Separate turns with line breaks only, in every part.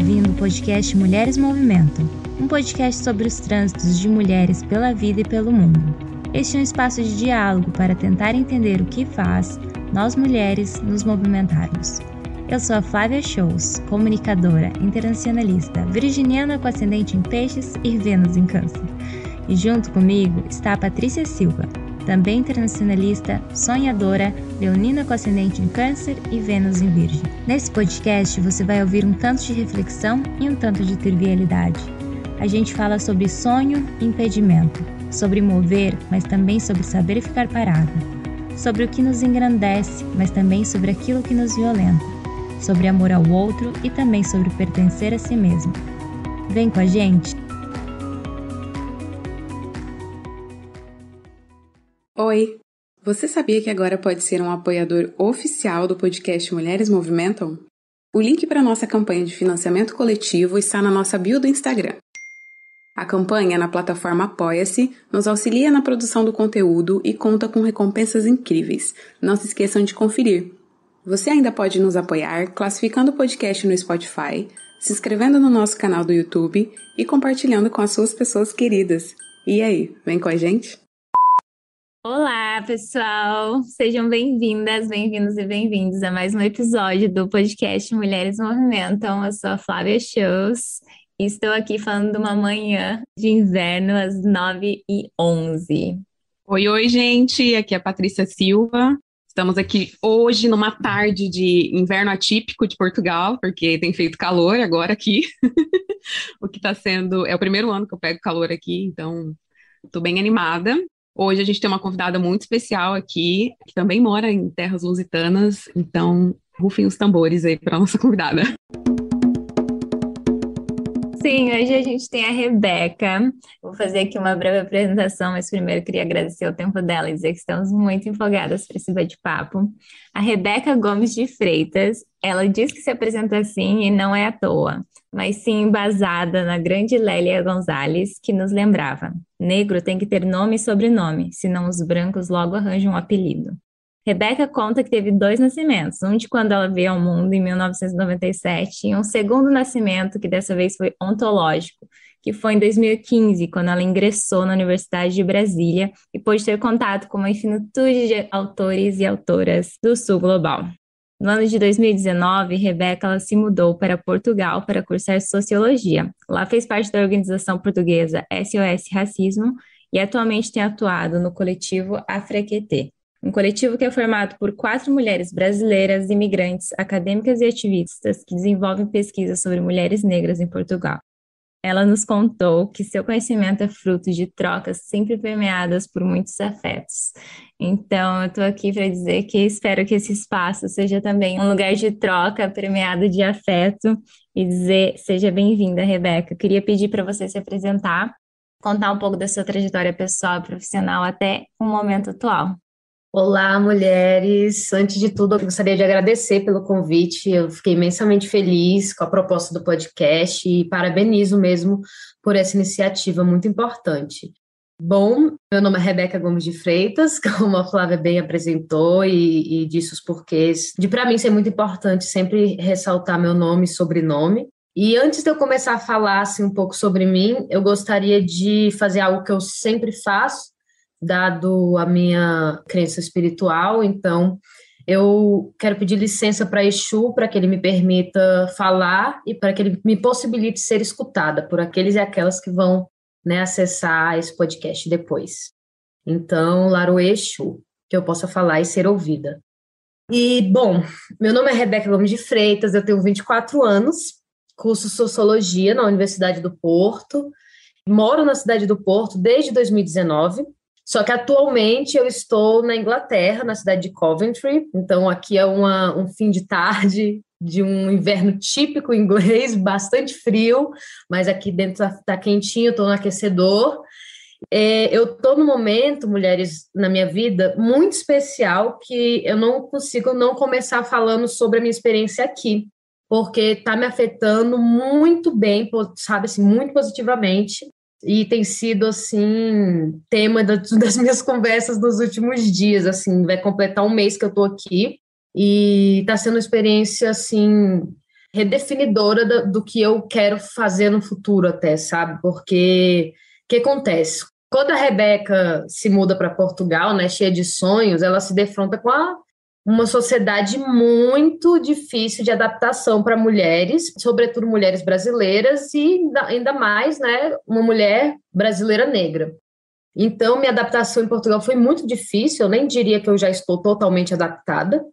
ouvindo o podcast Mulheres Movimentam, um podcast sobre os trânsitos de mulheres pela vida e pelo mundo. Este é um espaço de diálogo para tentar entender o que faz nós mulheres nos movimentarmos. Eu sou a Flávia Shows, comunicadora, internacionalista, virginiana com ascendente em peixes e Vênus em câncer. E junto comigo está a Patrícia Silva, também internacionalista, sonhadora, leonina com ascendente em câncer e Vênus em virgem. Nesse podcast você vai ouvir um tanto de reflexão e um tanto de trivialidade. A gente fala sobre sonho e impedimento, sobre mover, mas também sobre saber ficar parada, sobre o que nos engrandece, mas também sobre aquilo que nos violenta, sobre amor ao outro e também sobre pertencer a si mesmo. Vem com a gente!
Oi! Você sabia que agora pode ser um apoiador oficial do podcast Mulheres Movimentam? O link para a nossa campanha de financiamento coletivo está na nossa bio do Instagram. A campanha na plataforma Apoia-se nos auxilia na produção do conteúdo e conta com recompensas incríveis. Não se esqueçam de conferir. Você ainda pode nos apoiar classificando o podcast no Spotify, se inscrevendo no nosso canal do YouTube e compartilhando com as suas pessoas queridas. E aí, vem com a gente?
Olá, pessoal! Sejam bem-vindas, bem-vindos e bem-vindos a mais um episódio do podcast Mulheres Movimentam. Eu sou a Flávia Shows e estou aqui falando de uma manhã de inverno às 9h11.
Oi, gente! Aqui é a Patrícia Silva. Estamos aqui hoje numa tarde de inverno atípico de Portugal, porque tem feito calor agora aqui. O que está sendo... É o primeiro ano que eu pego calor aqui, então estou bem animada. Hoje a gente tem uma convidada muito especial aqui, que também mora em terras lusitanas, então rufem os tambores aí para nossa convidada.
Sim, hoje a gente tem a Rebeca. Vou fazer aqui uma breve apresentação, mas primeiro queria agradecer o tempo dela e dizer que estamos muito empolgadas para esse bate-papo. A Rebeca Gomes de Freitas, ela diz que se apresenta assim e não é à toa, mas sim embasada na grande Lélia Gonzalez, que nos lembrava: negro tem que ter nome e sobrenome, senão os brancos logo arranjam um apelido. Rebeca conta que teve 2 nascimentos, um de quando ela veio ao mundo em 1997 e um segundo nascimento que dessa vez foi ontológico, que foi em 2015, quando ela ingressou na Universidade de Brasília e pôde ter contato com uma infinitude de autores e autoras do sul global. No ano de 2019, Rebeca ela se mudou para Portugal para cursar Sociologia. Lá fez parte da organização portuguesa SOS Racismo e atualmente tem atuado no coletivo Afrequetê, um coletivo que é formado por 4 mulheres brasileiras, imigrantes, acadêmicas e ativistas que desenvolvem pesquisas sobre mulheres negras em Portugal. Ela nos contou que seu conhecimento é fruto de trocas sempre permeadas por muitos afetos. Então, eu estou aqui para dizer que espero que esse espaço seja também um lugar de troca permeado de afeto e dizer, seja bem-vinda, Rebeca. Eu queria pedir para você se apresentar, contar um pouco da sua trajetória pessoal e profissional até o momento atual.
Olá, mulheres! Antes de tudo, eu gostaria de agradecer pelo convite. Eu fiquei imensamente feliz com a proposta do podcast e parabenizo mesmo por essa iniciativa muito importante. Bom, meu nome é Rebeca Gomes de Freitas, como a Flávia bem apresentou e disse os porquês de, para mim, ser muito importante sempre ressaltar meu nome e sobrenome. E antes de eu começar a falar assim, um pouco sobre mim, eu gostaria de fazer algo que eu sempre faço, dado a minha crença espiritual. Então eu quero pedir licença para Exu, para que ele me permita falar e para que ele me possibilite ser escutada por aqueles e aquelas que vão, acessar esse podcast depois. Então, Laro Exu, que eu possa falar e ser ouvida. E, bom, meu nome é Rebeca Gomes de Freitas, eu tenho 24 anos, curso Sociologia na Universidade do Porto, moro na cidade do Porto desde 2019, só que atualmente eu estou na Inglaterra, na cidade de Coventry, então aqui é um fim de tarde de um inverno típico inglês, bastante frio, mas aqui dentro está quentinho, estou no aquecedor. Eu estou num momento, mulheres, na minha vida, muito especial, que eu não consigo não começar falando sobre a minha experiência aqui, porque está me afetando muito bem, sabe, assim, muito positivamente. E tem sido, assim, tema das minhas conversas nos últimos dias, assim, vai completar um mês que eu estou aqui, e está sendo uma experiência, assim, redefinidora do que eu quero fazer no futuro até, sabe? Porque o que acontece? Quando a Rebeca se muda para Portugal, né, cheia de sonhos, ela se defronta com uma sociedade muito difícil de adaptação para mulheres, sobretudo mulheres brasileiras e ainda mais, né, uma mulher brasileira negra. Então, minha adaptação em Portugal foi muito difícil, eu nem diria que eu já estou totalmente adaptada,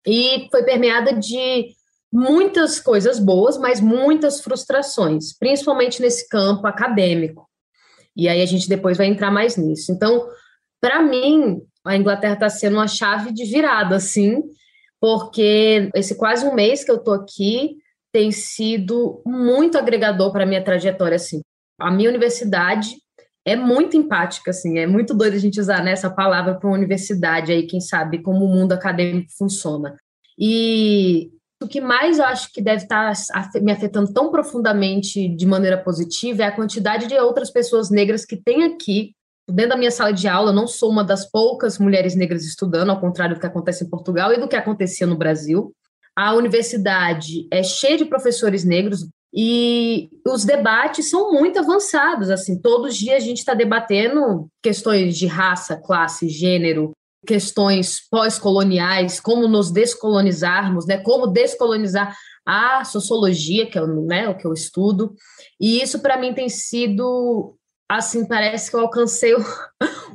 e foi permeada de muitas coisas boas, mas muitas frustrações, principalmente nesse campo acadêmico. E aí a gente depois vai entrar mais nisso. Então, para mim, a Inglaterra está sendo uma chave de virada, assim, porque esse quase um mês que eu estou aqui tem sido muito agregador para a minha trajetória, assim. A minha universidade é muito empática, assim, é muito doido a gente usar, né, essa palavra para uma universidade aí, quem sabe como o mundo acadêmico funciona. E o que mais eu acho que deve estar me afetando tão profundamente de maneira positiva é a quantidade de outras pessoas negras que tem aqui. Dentro da minha sala de aula, eu não sou uma das poucas mulheres negras estudando, ao contrário do que acontece em Portugal e do que acontecia no Brasil. A universidade é cheia de professores negros e os debates são muito avançados. Assim, todos os dias a gente está debatendo questões de raça, classe, gênero, questões pós-coloniais, como nos descolonizarmos, né? Como descolonizar a sociologia, que é, né, o que eu estudo. E isso, para mim, tem sido, assim, parece que eu alcancei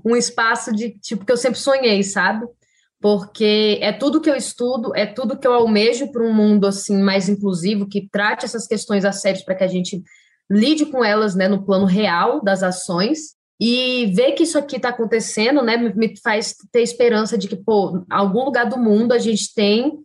um espaço de tipo que eu sempre sonhei, sabe? Porque é tudo que eu estudo, é tudo que eu almejo para um mundo assim mais inclusivo, que trate essas questões a sério para que a gente lide com elas, né, no plano real das ações. E ver que isso aqui está acontecendo, né, me faz ter esperança de que, pô, em algum lugar do mundo a gente tem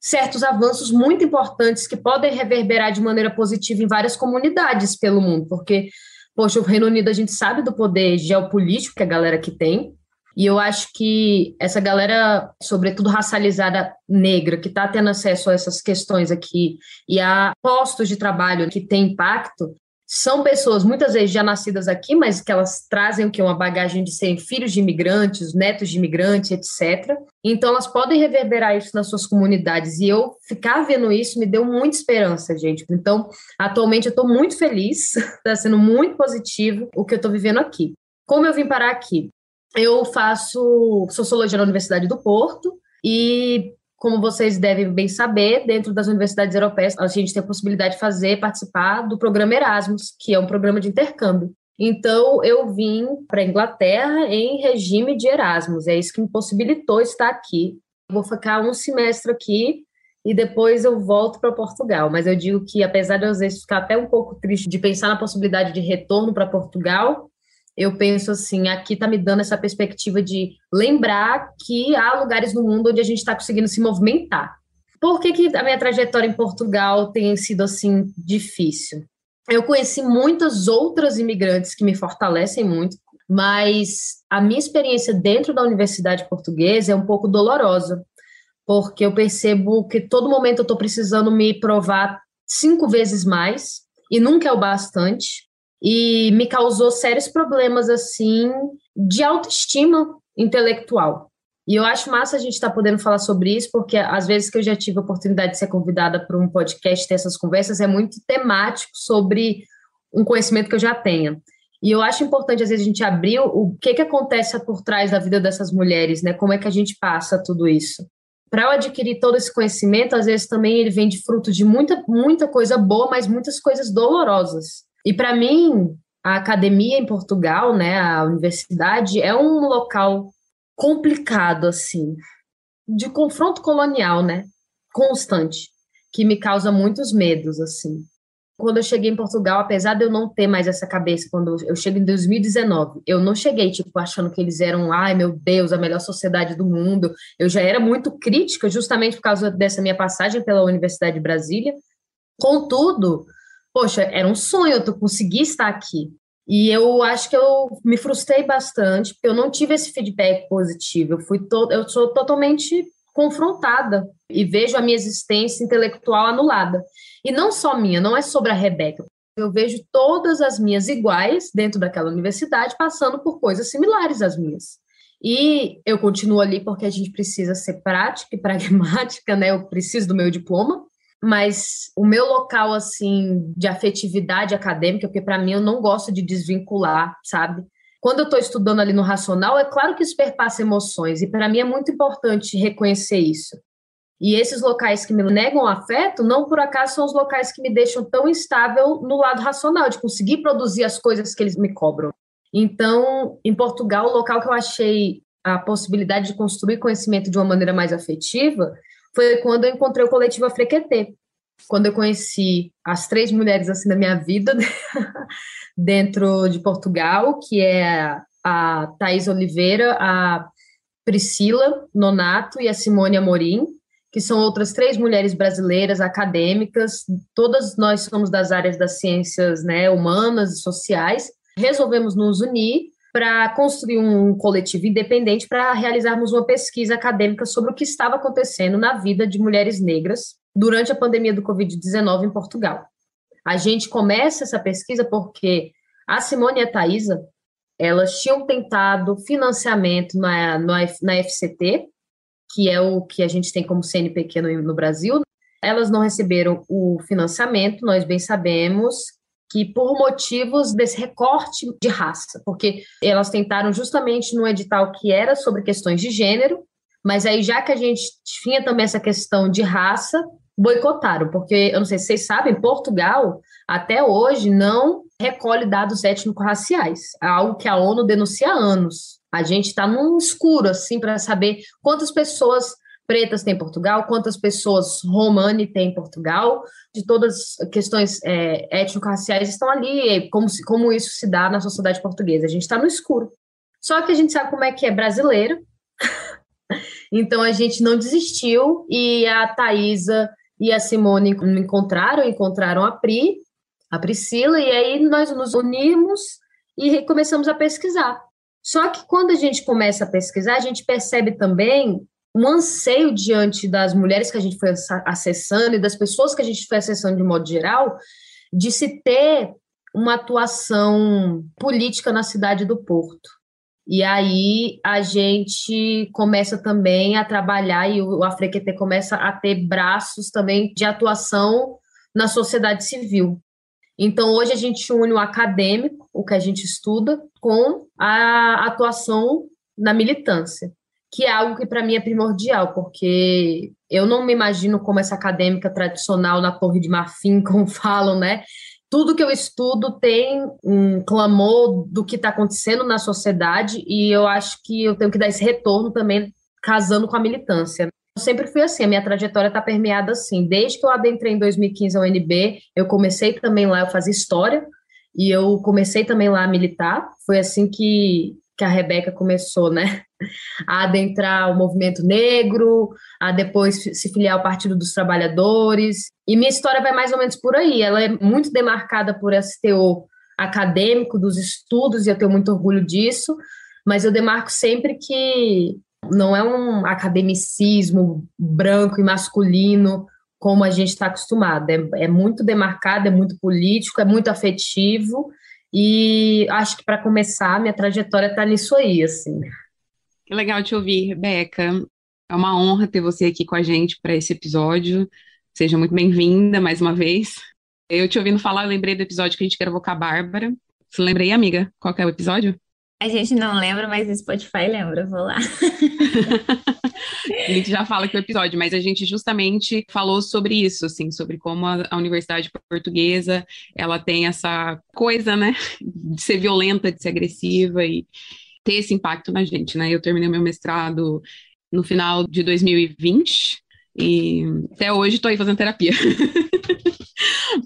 certos avanços muito importantes que podem reverberar de maneira positiva em várias comunidades pelo mundo, porque, poxa, o Reino Unido a gente sabe do poder geopolítico que a galera aqui tem, e eu acho que essa galera, sobretudo racializada negra, que está tendo acesso a essas questões aqui e a postos de trabalho que têm impacto, são pessoas muitas vezes já nascidas aqui, mas que elas trazem o que? Uma bagagem de serem filhos de imigrantes, netos de imigrantes, etc. Então, elas podem reverberar isso nas suas comunidades. E eu ficar vendo isso me deu muita esperança, gente. Então, atualmente eu estou muito feliz, está sendo muito positivo o que eu estou vivendo aqui. Como eu vim parar aqui? Eu faço sociologia na Universidade do Porto e, como vocês devem bem saber, dentro das universidades europeias, a gente tem a possibilidade de participar do programa Erasmus, que é um programa de intercâmbio. Então, eu vim para a Inglaterra em regime de Erasmus, é isso que me possibilitou estar aqui. Vou ficar um semestre aqui e depois eu volto para Portugal, mas eu digo que, apesar de eu às vezes ficar até um pouco triste de pensar na possibilidade de retorno para Portugal, eu penso assim, aqui está me dando essa perspectiva de lembrar que há lugares no mundo onde a gente está conseguindo se movimentar. Por que a minha trajetória em Portugal tem sido assim difícil? Eu conheci muitas outras imigrantes que me fortalecem muito, mas a minha experiência dentro da universidade portuguesa é um pouco dolorosa, porque eu percebo que todo momento eu estou precisando me provar 5 vezes mais, e nunca é o bastante, e me causou sérios problemas, assim, de autoestima intelectual. E eu acho massa a gente estar podendo falar sobre isso, porque às vezes que eu já tive a oportunidade de ser convidada para um podcast, ter essas conversas, é muito temático sobre um conhecimento que eu já tenho. E eu acho importante, às vezes, a gente abrir o que acontece por trás da vida dessas mulheres, né? Como é que a gente passa tudo isso. Para eu adquirir todo esse conhecimento, às vezes também ele vem de fruto de muita, muita coisa boa, mas muitas coisas dolorosas. E para mim, a academia em Portugal, né, a universidade, é um local complicado, assim, de confronto colonial, né, constante, que me causa muitos medos, assim. Quando eu cheguei em Portugal, apesar de eu não ter mais essa cabeça, quando eu chego em 2019, eu não cheguei, tipo, achando que eles eram, ai, meu Deus, a melhor sociedade do mundo. Eu já era muito crítica, justamente por causa dessa minha passagem pela Universidade de Brasília. Contudo, poxa, era um sonho eu conseguir estar aqui. E eu acho que eu me frustrei bastante, porque eu não tive esse feedback positivo. Eu sou totalmente confrontada e vejo a minha existência intelectual anulada. E não só minha, não é sobre a Rebeca. Eu vejo todas as minhas iguais dentro daquela universidade passando por coisas similares às minhas. E eu continuo ali porque a gente precisa ser prática e pragmática, né? Eu preciso do meu diploma. mas o meu local, assim, de afetividade acadêmica, porque para mim eu não gosto de desvincular, sabe? Quando eu estou estudando ali no racional, é claro que isso perpassa emoções, e para mim é muito importante reconhecer isso. E esses locais que me negam afeto, não por acaso são os locais que me deixam tão instável no lado racional, de conseguir produzir as coisas que eles me cobram. Então, em Portugal, o local que eu achei a possibilidade de construir conhecimento de uma maneira mais afetiva foi quando eu encontrei o coletivo Afrequetê, quando eu conheci as 3 mulheres assim da minha vida dentro de Portugal, que é a Thaís Oliveira, a Priscila Nonato e a Simone Amorim, que são outras 3 mulheres brasileiras acadêmicas, todas nós somos das áreas das ciências, né, humanas e sociais. Resolvemos nos unir para construir um coletivo independente para realizarmos uma pesquisa acadêmica sobre o que estava acontecendo na vida de mulheres negras durante a pandemia do Covid-19 em Portugal. A gente começa essa pesquisa porque a Simone e a Thaisa, elas tinham tentado financiamento na FCT, que é o que a gente tem como CNPq no Brasil. Elas não receberam o financiamento, nós bem sabemos, que por motivos desse recorte de raça, porque elas tentaram justamente no edital que era sobre questões de gênero, mas aí já que a gente tinha também essa questão de raça, boicotaram, porque, eu não sei se vocês sabem, Portugal, até hoje, não recolhe dados étnico-raciais, é algo que a ONU denuncia há anos. A gente está num escuro, assim, para saber quantas pessoas pretas tem em Portugal, quantas pessoas romani tem em Portugal, de todas as questões étnico-raciais estão ali, como isso se dá na sociedade portuguesa. A gente está no escuro. Só que a gente sabe como é que é brasileiro, então a gente não desistiu, e a Thaisa e a Simone encontraram a Priscila, e aí nós nos unimos e começamos a pesquisar. Só que quando a gente começa a pesquisar, a gente percebe também um anseio diante das mulheres que a gente foi acessando e das pessoas que a gente foi acessando de modo geral, de se ter uma atuação política na cidade do Porto. E aí a gente começa também a trabalhar, e o Afrequetê começa a ter braços também de atuação na sociedade civil. Então, hoje a gente une o acadêmico, o que a gente estuda, com a atuação na militância, que é algo que para mim é primordial, porque eu não me imagino como essa acadêmica tradicional na Torre de Marfim, como falam, né? Tudo que eu estudo tem um clamor do que está acontecendo na sociedade, e eu acho que eu tenho que dar esse retorno também casando com a militância. Eu sempre fui assim, a minha trajetória está permeada assim. Desde que eu adentrei em 2015 ao UNB, eu comecei também lá, eu fazia história, e eu comecei também lá a militar. Foi assim que a Rebeca começou, né? A adentrar o movimento negro, a depois se filiar ao Partido dos Trabalhadores. E minha história vai mais ou menos por aí. Ela é muito demarcada por esse teor acadêmico dos estudos, e eu tenho muito orgulho disso, mas eu demarco sempre que não é um academicismo branco e masculino como a gente está acostumado. É muito demarcado, é muito político, é muito afetivo, e acho que para começar, minha trajetória está nisso aí, assim.
Que legal te ouvir, Rebeca. É uma honra ter você aqui com a gente para esse episódio. Seja muito bem-vinda mais uma vez. Eu te ouvindo falar, eu lembrei do episódio que a gente gravou com a Bárbara. Você lembra aí, amiga? Qual que é o episódio?
A gente não lembra, mas o Spotify lembra, vou lá.
A gente já fala que é o episódio, mas a gente justamente falou sobre isso, assim, sobre como a Universidade Portuguesa, ela tem essa coisa, né, de ser violenta, de ser agressiva e ter esse impacto na gente, né? Eu terminei meu mestrado no final de 2020 e até hoje estou aí fazendo terapia.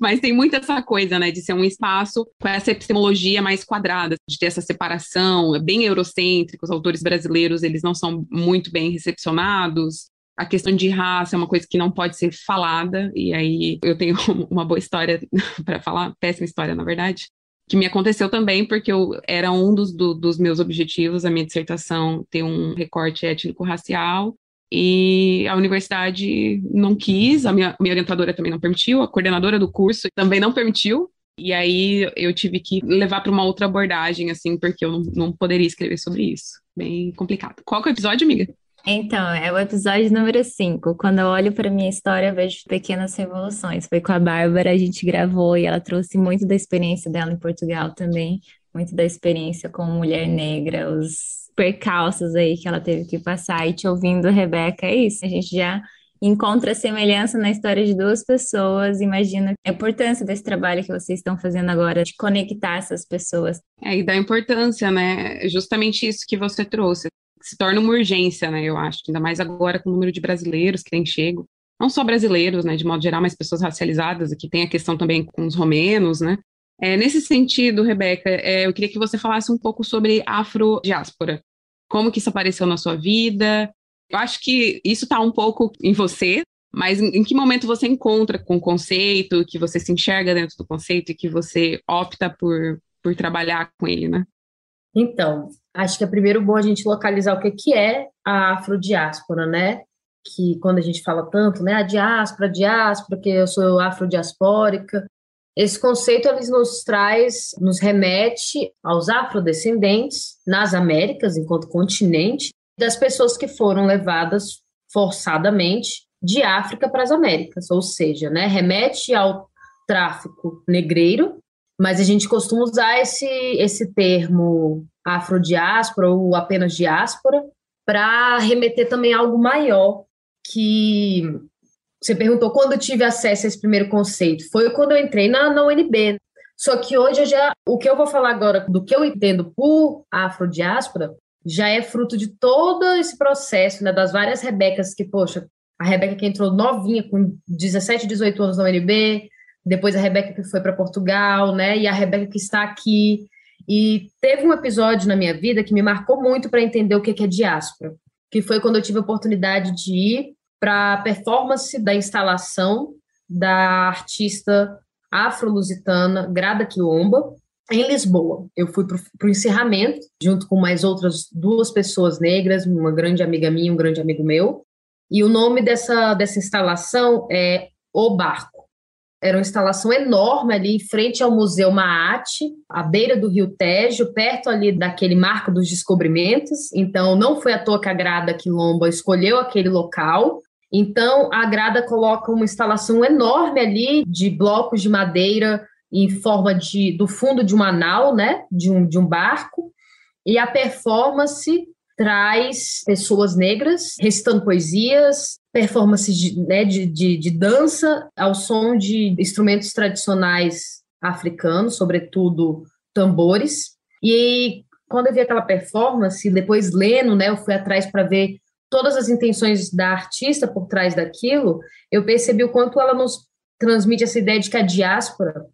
Mas tem muito essa coisa, né, de ser um espaço com essa epistemologia mais quadrada, de ter essa separação, é bem eurocêntrico, os autores brasileiros, eles não são muito bem recepcionados, a questão de raça é uma coisa que não pode ser falada, e aí eu tenho uma boa história para falar, péssima história, na verdade, que me aconteceu também, porque era um dos meus objetivos, a minha dissertação, ter um recorte étnico-racial, e a universidade não quis, a minha orientadora também não permitiu, a coordenadora do curso também não permitiu, e aí eu tive que levar para uma outra abordagem, assim, porque eu não poderia escrever sobre isso. Bem complicado. Qual que é o episódio, amiga?
Então, é o episódio número 5. Quando eu olho para minha história, eu vejo pequenas revoluções. Foi com a Bárbara, a gente gravou e ela trouxe muito da experiência dela em Portugal também, muito da experiência como mulher negra, os percalços aí que ela teve que passar. E te ouvindo, Rebeca, é isso. A gente já encontra semelhança na história de duas pessoas. Imagina a importância desse trabalho que vocês estão fazendo agora, de conectar essas pessoas.
É, e da importância, né? É justamente isso que você trouxe. Se torna uma urgência, né? Eu acho, ainda mais agora com o número de brasileiros que têm chego. Não só brasileiros, né, de modo geral, mas pessoas racializadas, aqui tem a questão também com os romenos, né? Nesse sentido, Rebeca, eu queria que você falasse um pouco sobre afrodiáspora. Como que isso apareceu na sua vida? Eu acho que isso está um pouco em você, mas em que momento você encontra com o conceito, que você se enxerga dentro do conceito e que você opta por trabalhar com ele, né?
Então, acho que é primeiro bom a gente localizar o que é a afrodiáspora, né? Que quando a gente fala tanto, né, a diáspora, que eu sou afrodiaspórica, esse conceito ele nos remete aos afrodescendentes nas Américas, enquanto continente, das pessoas que foram levadas forçadamente de África para as Américas, ou seja, né, remete ao tráfico negreiro, mas a gente costuma usar esse termo afrodiáspora ou apenas diáspora para remeter também a algo maior que você perguntou quando eu tive acesso a esse primeiro conceito. Foi quando eu entrei na UNB. Só que hoje o que eu vou falar agora do que eu entendo por afrodiáspora já é fruto de todo esse processo, né, das várias Rebecas que, poxa, a Rebeca que entrou novinha, com 17, 18 anos na UNB, depois a Rebeca que foi para Portugal, né, e a Rebeca que está aqui. E teve um episódio na minha vida que me marcou muito para entender o que é diáspora, que foi quando eu tive a oportunidade de ir para a performance da instalação da artista afro-lusitana Grada Quilomba, em Lisboa. Eu fui para o encerramento, junto com mais outras duas pessoas negras, uma grande amiga minha e um grande amigo meu, e o nome dessa instalação é O Barco. Era uma instalação enorme ali em frente ao Museu Maate, à beira do Rio Tejo, perto ali daquele Marco dos Descobrimentos. Então, não foi à toa que a Grada Quilomba escolheu aquele local. Então, a Grada coloca uma instalação enorme ali de blocos de madeira em forma do fundo de uma nau, né, de um barco, e a performance traz pessoas negras recitando poesias, performances de dança ao som de instrumentos tradicionais africanos, sobretudo tambores. E quando eu vi aquela performance, depois lendo, né, eu fui atrás para ver todas as intenções da artista por trás daquilo, eu percebi o quanto ela nos transmite essa ideia de que a diáspora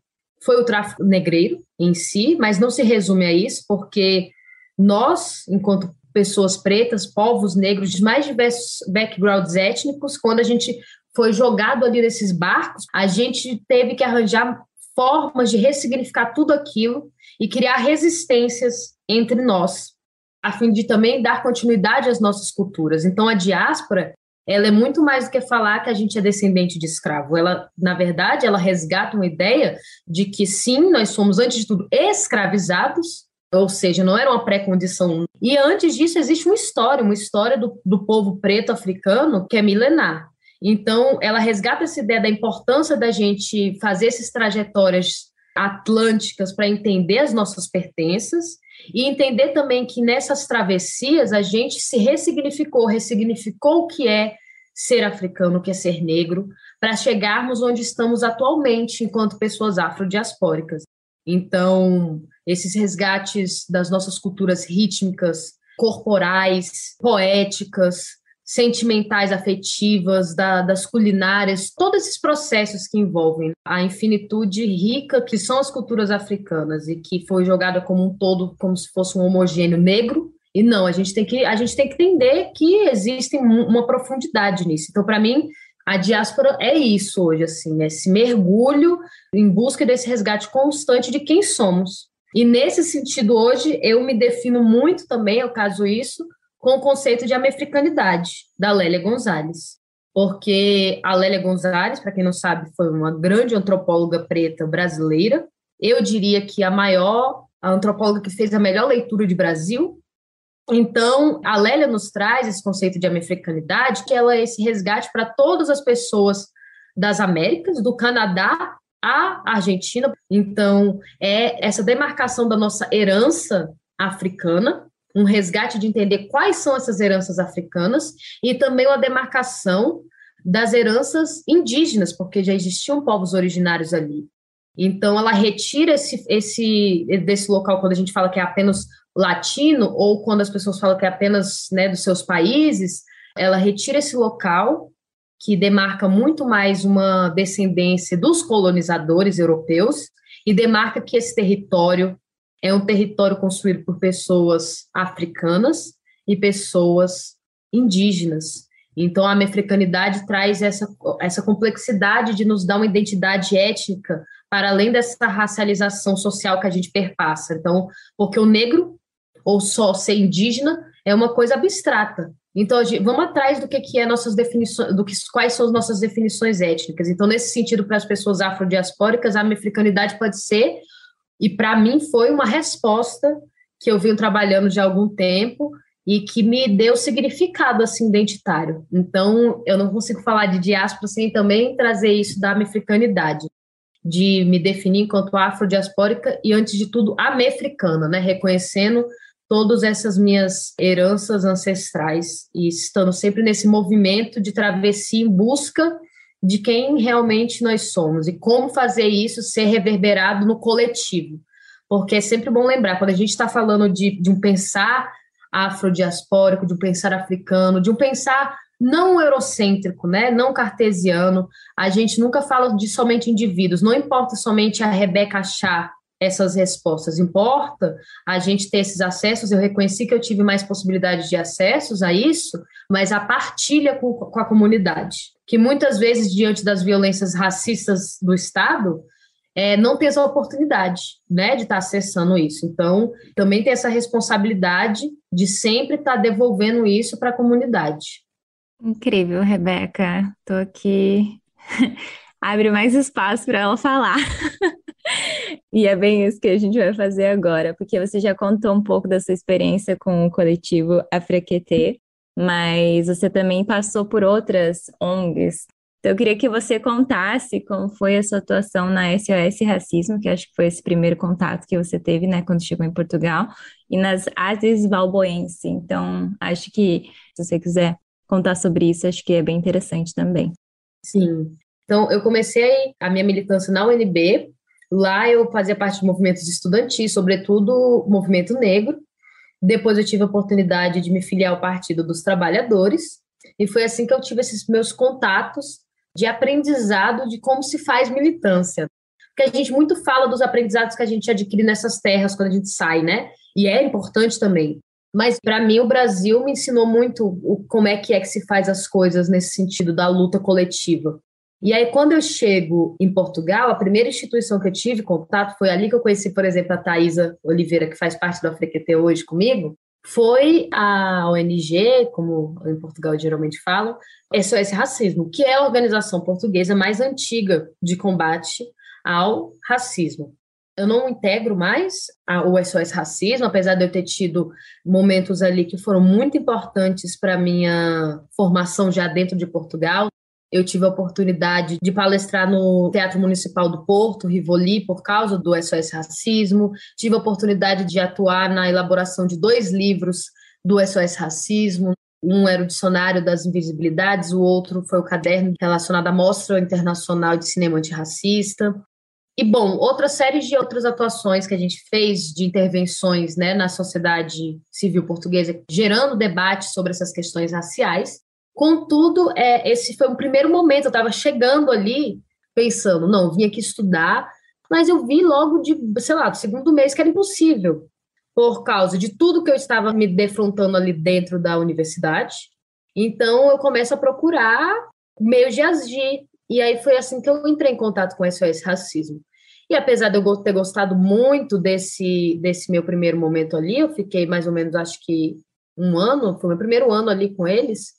foi o tráfico negreiro em si, mas não se resume a isso, porque nós, enquanto pessoas pretas, povos negros de mais diversos backgrounds étnicos, quando a gente foi jogado ali nesses barcos, a gente teve que arranjar formas de ressignificar tudo aquilo e criar resistências entre nós, a fim de também dar continuidade às nossas culturas. Então, a diáspora, ela é muito mais do que falar que a gente é descendente de escravo. Ela, na verdade, ela resgata uma ideia de que, sim, nós somos, antes de tudo, escravizados, ou seja, não era uma pré-condição. E antes disso existe uma história do povo preto africano que é milenar. Então, ela resgata essa ideia da importância da gente fazer essas trajetórias atlânticas para entender as nossas pertenças e entender também que nessas travessias a gente se ressignificou o que é ser africano, o que é ser negro, para chegarmos onde estamos atualmente enquanto pessoas afrodiaspóricas. Então, esses resgates das nossas culturas rítmicas, corporais, poéticas, sentimentais, afetivas, das culinárias, todos esses processos que envolvem a infinitude rica que são as culturas africanas e que foi jogada como um todo, como se fosse um homogêneo negro. E não, a gente tem que entender que existe uma profundidade nisso. Então, para mim, a diáspora é isso hoje, assim, esse mergulho em busca desse resgate constante de quem somos. E nesse sentido, hoje, eu me defino muito também, eu caso isso, com o conceito de americanidade, da Lélia Gonzalez. Porque a Lélia Gonzalez, para quem não sabe, foi uma grande antropóloga preta brasileira. Eu diria que a antropóloga que fez a melhor leitura de Brasil, Então, a Lélia nos traz esse conceito de americanidade, que ela é esse resgate para todas as pessoas das Américas, do Canadá à Argentina. Então, é essa demarcação da nossa herança africana, um resgate de entender quais são essas heranças africanas e também uma demarcação das heranças indígenas, porque já existiam povos originários ali. Então, ela retira desse local, quando a gente fala que é apenas latino, ou quando as pessoas falam que é apenas, né, dos seus países, ela retira esse local, que demarca muito mais uma descendência dos colonizadores europeus, e demarca que esse território é um território construído por pessoas africanas e pessoas indígenas. Então, a africanidade traz essa complexidade de nos dar uma identidade étnica para além dessa racialização social que a gente perpassa. Então, porque o negro, ou só ser indígena, é uma coisa abstrata. Então, vamos atrás do que é nossas definições, quais são as nossas definições étnicas. Então, nesse sentido, para as pessoas afrodiaspóricas, a africanidade pode ser, e para mim foi uma resposta que eu venho trabalhando já há algum tempo, e que me deu significado assim, identitário. Então, eu não consigo falar de diáspora sem também trazer isso da africanidade, de me definir enquanto afrodiaspórica e, antes de tudo, americana, né? Reconhecendo todas essas minhas heranças ancestrais e estando sempre nesse movimento de travessia em busca de quem realmente nós somos e como fazer isso ser reverberado no coletivo. Porque é sempre bom lembrar, quando a gente está falando de um pensar afrodiaspórico, de um pensar africano, de um pensar não eurocêntrico, né, não cartesiano, a gente nunca fala de somente indivíduos, não importa somente a Rebeca achar essas respostas, importa a gente ter esses acessos. Eu reconheci que eu tive mais possibilidades de acessos a isso, mas a partilha com a comunidade, que muitas vezes, diante das violências racistas do Estado, não tem essa oportunidade, né, de estar acessando isso. Então, também tem essa responsabilidade de sempre estar devolvendo isso para a comunidade.
Incrível, Rebeca. Tô aqui. Abre mais espaço para ela falar. E é bem isso que a gente vai fazer agora, porque você já contou um pouco da sua experiência com o coletivo Afrequetê, mas você também passou por outras ONGs. Então, eu queria que você contasse como foi a sua atuação na SOS Racismo, que acho que foi esse primeiro contato que você teve, né, quando chegou em Portugal, e nas Ases Balboense. Então, acho que, se você quiser contar sobre isso, acho que é bem interessante também.
Sim. Então, eu comecei a minha militância na UNB. Lá eu fazia parte de movimentos estudantis, sobretudo o movimento negro. Depois eu tive a oportunidade de me filiar ao Partido dos Trabalhadores, e foi assim que eu tive esses meus contatos de aprendizado de como se faz militância. Porque a gente muito fala dos aprendizados que a gente adquire nessas terras quando a gente sai, né? E é importante também. Mas, para mim, o Brasil me ensinou muito como é que se faz as coisas nesse sentido da luta coletiva. E aí, quando eu chego em Portugal, a primeira instituição que eu tive contato, foi ali que eu conheci, por exemplo, a Thaisa Oliveira, que faz parte do Afrequetê hoje comigo, foi a ONG, como em Portugal geralmente falam, SOS Racismo, que é a organização portuguesa mais antiga de combate ao racismo. Eu não integro mais o SOS Racismo, apesar de eu ter tido momentos ali que foram muito importantes para a minha formação já dentro de Portugal. Eu tive a oportunidade de palestrar no Teatro Municipal do Porto, Rivoli, por causa do SOS Racismo. Tive a oportunidade de atuar na elaboração de 2 livros do SOS Racismo. Um era o Dicionário das Invisibilidades, o outro foi o caderno relacionado à Mostra Internacional de Cinema Antirracista. E, bom, outra série de outras atuações que a gente fez de intervenções, né, na sociedade civil portuguesa, gerando debate sobre essas questões raciais. Contudo, esse foi um primeiro momento, eu estava chegando ali pensando, não, vim aqui estudar, mas eu vi logo do segundo mês que era impossível, por causa de tudo que eu estava me defrontando ali dentro da universidade. Então, eu começo a procurar meios de agir, e aí foi assim que eu entrei em contato com o SOS Racismo. E apesar de eu ter gostado muito desse meu primeiro momento ali, eu fiquei mais ou menos, acho que 1 ano, foi o meu primeiro ano ali com eles.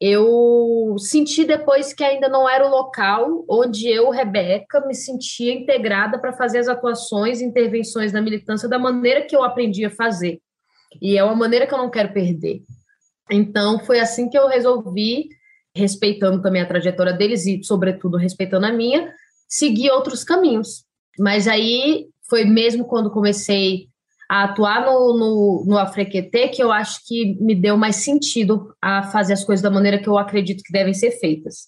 Eu senti depois que ainda não era o local onde eu, Rebeca, me sentia integrada para fazer as atuações e intervenções na militância da maneira que eu aprendi a fazer. E é uma maneira que eu não quero perder. Então, foi assim que eu resolvi, respeitando também a trajetória deles e, sobretudo, respeitando a minha, seguir outros caminhos. Mas aí foi mesmo quando comecei a atuar no Afrequetê que eu acho que me deu mais sentido a fazer as coisas da maneira que eu acredito que devem ser feitas.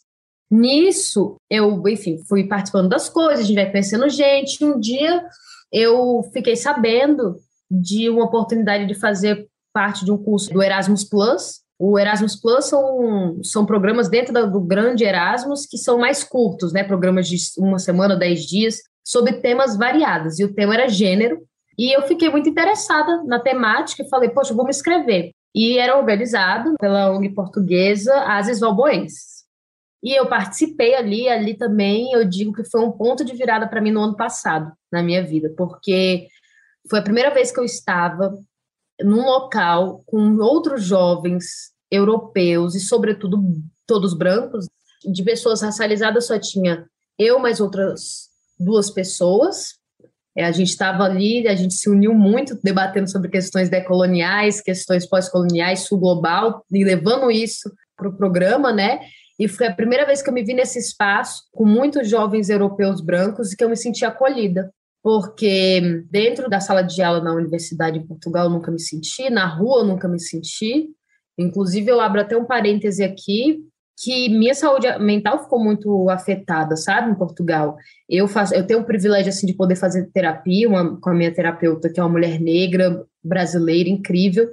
Nisso, eu, enfim, fui participando das coisas, a gente vai conhecendo gente. Um dia eu fiquei sabendo de uma oportunidade de fazer parte de um curso do Erasmus Plus. O Erasmus Plus são programas dentro do grande Erasmus que são mais curtos, né? Programas de uma semana, 10 dias, sobre temas variados. E o tema era gênero. E eu fiquei muito interessada na temática e falei, poxa, eu vou me inscrever. E era organizado pela ONG portuguesa Asis Valboenses. E eu participei ali também, eu digo que foi um ponto de virada para mim no ano passado, na minha vida, porque foi a primeira vez que eu estava num local com outros jovens europeus e, sobretudo, todos brancos. De pessoas racializadas só tinha eu mais outras 2 pessoas. A gente estava ali, a gente se uniu muito, debatendo sobre questões decoloniais, questões pós-coloniais, sul global, e levando isso para o programa, né? E foi a primeira vez que eu me vi nesse espaço, com muitos jovens europeus brancos, e que eu me senti acolhida. Porque dentro da sala de aula na universidade em Portugal eu nunca me senti, na rua eu nunca me senti. Inclusive, eu abro até um parêntese aqui, que minha saúde mental ficou muito afetada, sabe, em Portugal. Eu tenho o privilégio, assim, de poder fazer terapia com a minha terapeuta, que é uma mulher negra, brasileira, incrível,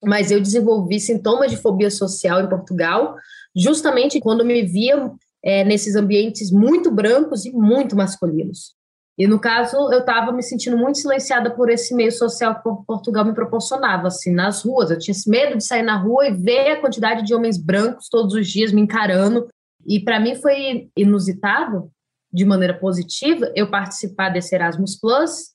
mas eu desenvolvi sintomas de fobia social em Portugal, justamente quando me via nesses ambientes muito brancos e muito masculinos. E, no caso, eu estava me sentindo muito silenciada por esse meio social que Portugal me proporcionava, assim, nas ruas. Eu tinha medo de sair na rua e ver a quantidade de homens brancos todos os dias me encarando. E, para mim, foi inusitado, de maneira positiva, eu participar desse Erasmus Plus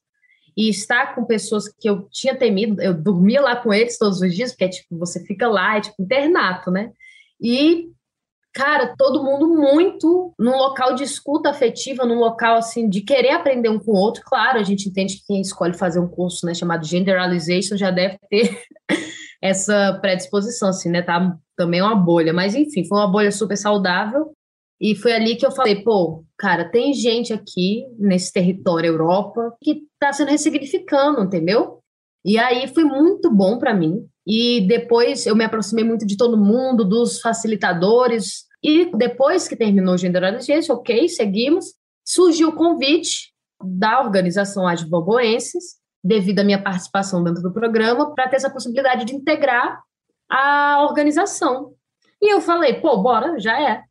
e estar com pessoas que eu tinha temido. Eu dormia lá com eles todos os dias, porque, tipo, você fica lá, é tipo internato, né? E... cara, todo mundo muito num local de escuta afetiva, num local, assim, de querer aprender um com o outro. Claro, a gente entende que quem escolhe fazer um curso, né, chamado Generalization já deve ter essa predisposição, assim, né, tá também uma bolha. Mas, enfim, foi uma bolha super saudável. E foi ali que eu falei, pô, cara, tem gente aqui nesse território Europa que tá sendo ressignificando, entendeu? E aí foi muito bom para mim. E depois eu me aproximei muito de todo mundo, dos facilitadores. E depois que terminou o Generalization, ok, seguimos, surgiu o convite da organização Advoboenses, devido à minha participação dentro do programa, para ter essa possibilidade de integrar a organização. E eu falei, pô, bora, já é.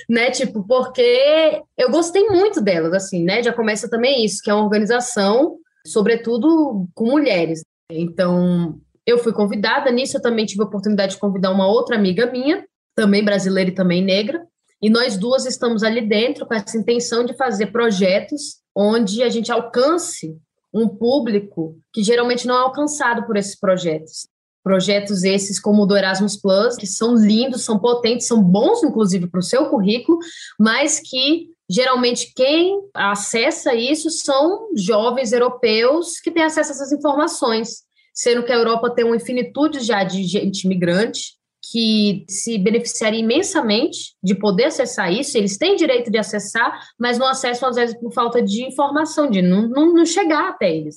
Né, tipo, porque eu gostei muito delas, assim, né, já começa também isso, que é uma organização, sobretudo com mulheres. Então, eu fui convidada, nisso eu também tive a oportunidade de convidar uma outra amiga minha, também brasileira e também negra, e nós duas estamos ali dentro com essa intenção de fazer projetos onde a gente alcance um público que geralmente não é alcançado por esses projetos. Projetos esses como o do Erasmus Plus, que são lindos, são potentes, são bons, inclusive, para o seu currículo, mas que geralmente quem acessa isso são jovens europeus que têm acesso a essas informações, sendo que a Europa tem uma infinitude já de gente imigrante que se beneficiaria imensamente de poder acessar isso. Eles têm direito de acessar, mas não acessam, às vezes, por falta de informação, de não chegar até eles.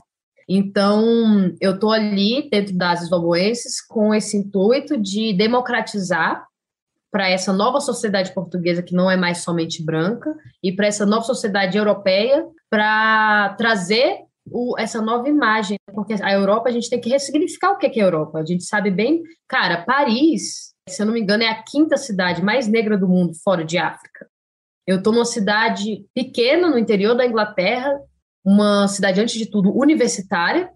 Então, eu estou ali, dentro das Advoboenses, com esse intuito de democratizar para essa nova sociedade portuguesa, que não é mais somente branca, e para essa nova sociedade europeia, para trazer essa nova imagem. Porque a Europa, a gente tem que ressignificar o que é a Europa. A gente sabe bem, cara, Paris, se eu não me engano, é a 5ª cidade mais negra do mundo, fora de África. Eu estou numa cidade pequena, no interior da Inglaterra, uma cidade, antes de tudo, universitária,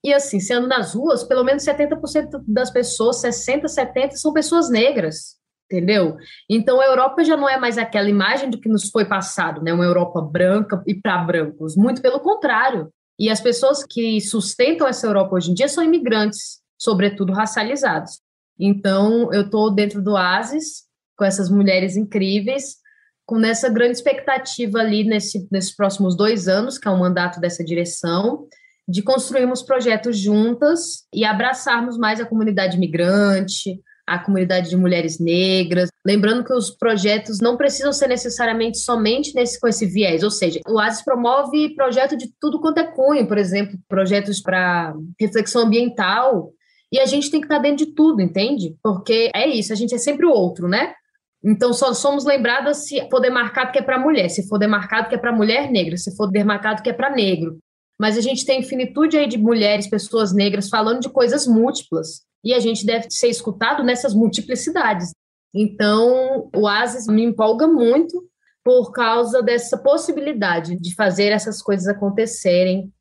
e assim, sendo nas ruas, pelo menos 70% das pessoas, 60%, 70% são pessoas negras, entendeu? Então, a Europa já não é mais aquela imagem do que nos foi passado, né? Uma Europa branca e para brancos, muito pelo contrário. E as pessoas que sustentam essa Europa hoje em dia são imigrantes, sobretudo racializados. Então, eu estou dentro do Oasis, com essas mulheres incríveis, com essa grande expectativa ali nesses próximos 2 anos, que é o mandato dessa direção, de construirmos projetos juntas e abraçarmos mais a comunidade migrante, a comunidade de mulheres negras. Lembrando que os projetos não precisam ser necessariamente somente com esse viés, ou seja, o Oasis promove projeto de tudo quanto é cunho, por exemplo, projetos para reflexão ambiental, e a gente tem que estar dentro de tudo, entende? Porque é isso, a gente é sempre o outro, né? Então, só somos lembradas se for demarcado que é para mulher, se for demarcado que é para mulher negra, se for demarcado que é para negro. Mas a gente tem infinitude aí de mulheres, pessoas negras, falando de coisas múltiplas. E a gente deve ser escutado nessas multiplicidades. Então, o Oasis me empolga muito por causa dessa possibilidade de fazer essas coisas acontecerem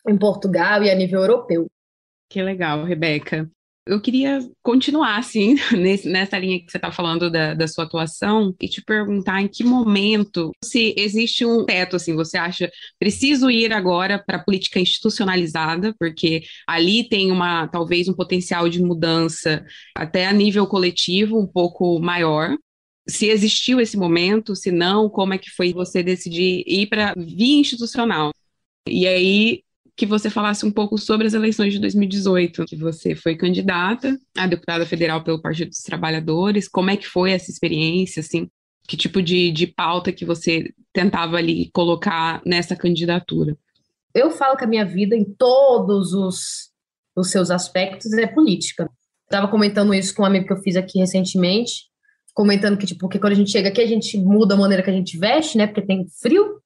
em Portugal e a nível europeu.
Que legal, Rebeca. Eu queria continuar, assim, nessa linha que você está falando da sua atuação e te perguntar em que momento, se existe um teto, assim, você acha, preciso ir agora para a política institucionalizada, porque ali tem talvez um potencial de mudança até a nível coletivo um pouco maior. Se existiu esse momento, se não, como é que foi você decidir ir para via institucional? E aí, que você falasse um pouco sobre as eleições de 2018, que você foi candidata a deputada federal pelo Partido dos Trabalhadores. Como é que foi essa experiência, assim? Que tipo de pauta que você tentava ali colocar nessa candidatura?
Eu falo que a minha vida, em todos os seus aspectos, é política. Estava comentando isso com um amigo que eu fiz aqui recentemente, comentando que, tipo, porque quando a gente chega aqui, a gente muda a maneira que a gente veste, né? Porque tem frio.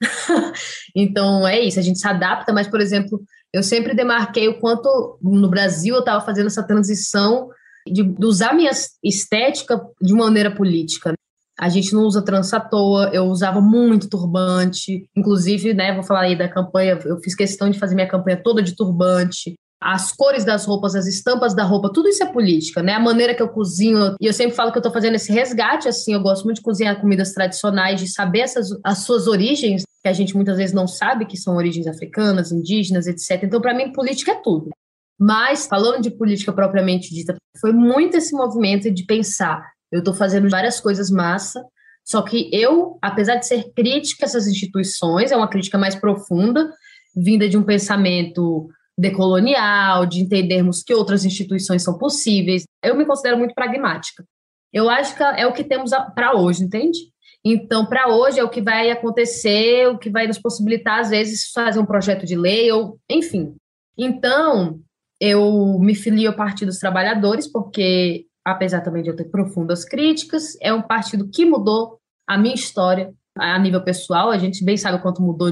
Então, é isso, a gente se adapta. Mas, por exemplo, eu sempre demarquei o quanto no Brasil eu estava fazendo essa transição de usar minha estética de maneira política. A gente não usa trança à toa, eu usava muito turbante. Inclusive, né, vou falar aí da campanha, eu fiz questão de fazer minha campanha toda de turbante. As cores das roupas, as estampas da roupa, tudo isso é política, né? A maneira que eu cozinho, e eu sempre falo que eu tô fazendo esse resgate, assim, eu gosto muito de cozinhar comidas tradicionais, de saber as suas origens, que a gente muitas vezes não sabe que são origens africanas, indígenas, etc. Então, para mim, política é tudo. Mas, falando de política propriamente dita, foi muito esse movimento de pensar, eu tô fazendo várias coisas massa, só que eu, apesar de ser crítica a essas instituições, é uma crítica mais profunda, vinda de um pensamento decolonial, de entendermos que outras instituições são possíveis. Eu me considero muito pragmática. Eu acho que é o que temos para hoje, entende? Então, para hoje é o que vai acontecer, o que vai nos possibilitar, às vezes, fazer um projeto de lei, ou enfim. Então, eu me filio ao Partido dos Trabalhadores, porque, apesar também de eu ter profundas críticas, é um partido que mudou a minha história, a nível pessoal, a gente bem sabe o quanto mudou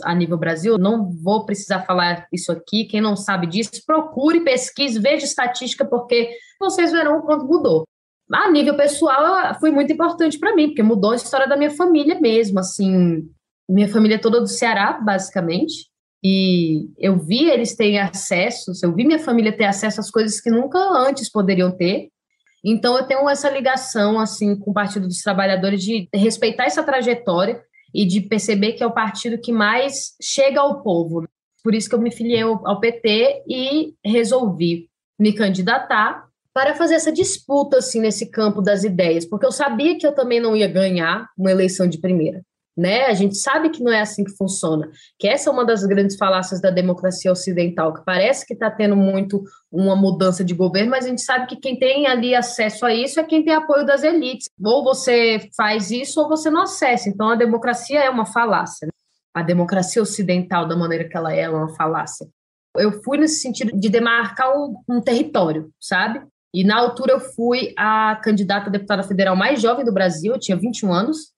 a nível Brasil, não vou precisar falar isso aqui, quem não sabe disso, procure, pesquise, veja estatística, porque vocês verão o quanto mudou. A nível pessoal, foi muito importante para mim, porque mudou a história da minha família mesmo, assim, minha família é toda do Ceará, basicamente, e eu vi eles terem acesso, eu vi minha família ter acesso às coisas que nunca antes poderiam ter. Então, eu tenho essa ligação, assim, com o Partido dos Trabalhadores de respeitar essa trajetória e de perceber que é o partido que mais chega ao povo. Por isso que eu me filiei ao PT e resolvi me candidatar para fazer essa disputa, assim, nesse campo das ideias, porque eu sabia que eu também não ia ganhar uma eleição de primeira, né? A gente sabe que não é assim que funciona, que essa é uma das grandes falácias da democracia ocidental, que parece que está tendo muito uma mudança de governo, mas a gente sabe que quem tem ali acesso a isso é quem tem apoio das elites. Ou você faz isso ou você não acessa. Então, a democracia é uma falácia, né? A democracia ocidental, da maneira que ela é uma falácia. Eu fui nesse sentido de demarcar um território, sabe? E, na altura, eu fui a candidata a deputada federal mais jovem do Brasil, eu tinha 21 anos,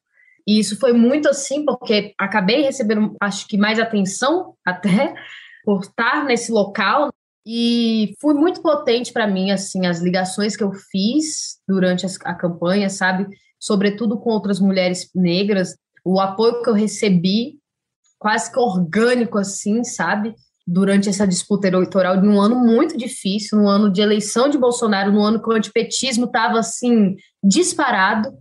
e isso foi muito assim, porque acabei recebendo, acho que mais atenção até, por estar nesse local, e foi muito potente para mim, assim, as ligações que eu fiz durante a campanha, sabe? Sobretudo com outras mulheres negras, o apoio que eu recebi, quase que orgânico, assim, sabe? Durante essa disputa eleitoral de um ano muito difícil, no ano de eleição de Bolsonaro, no ano que o antipetismo estava, assim, disparado.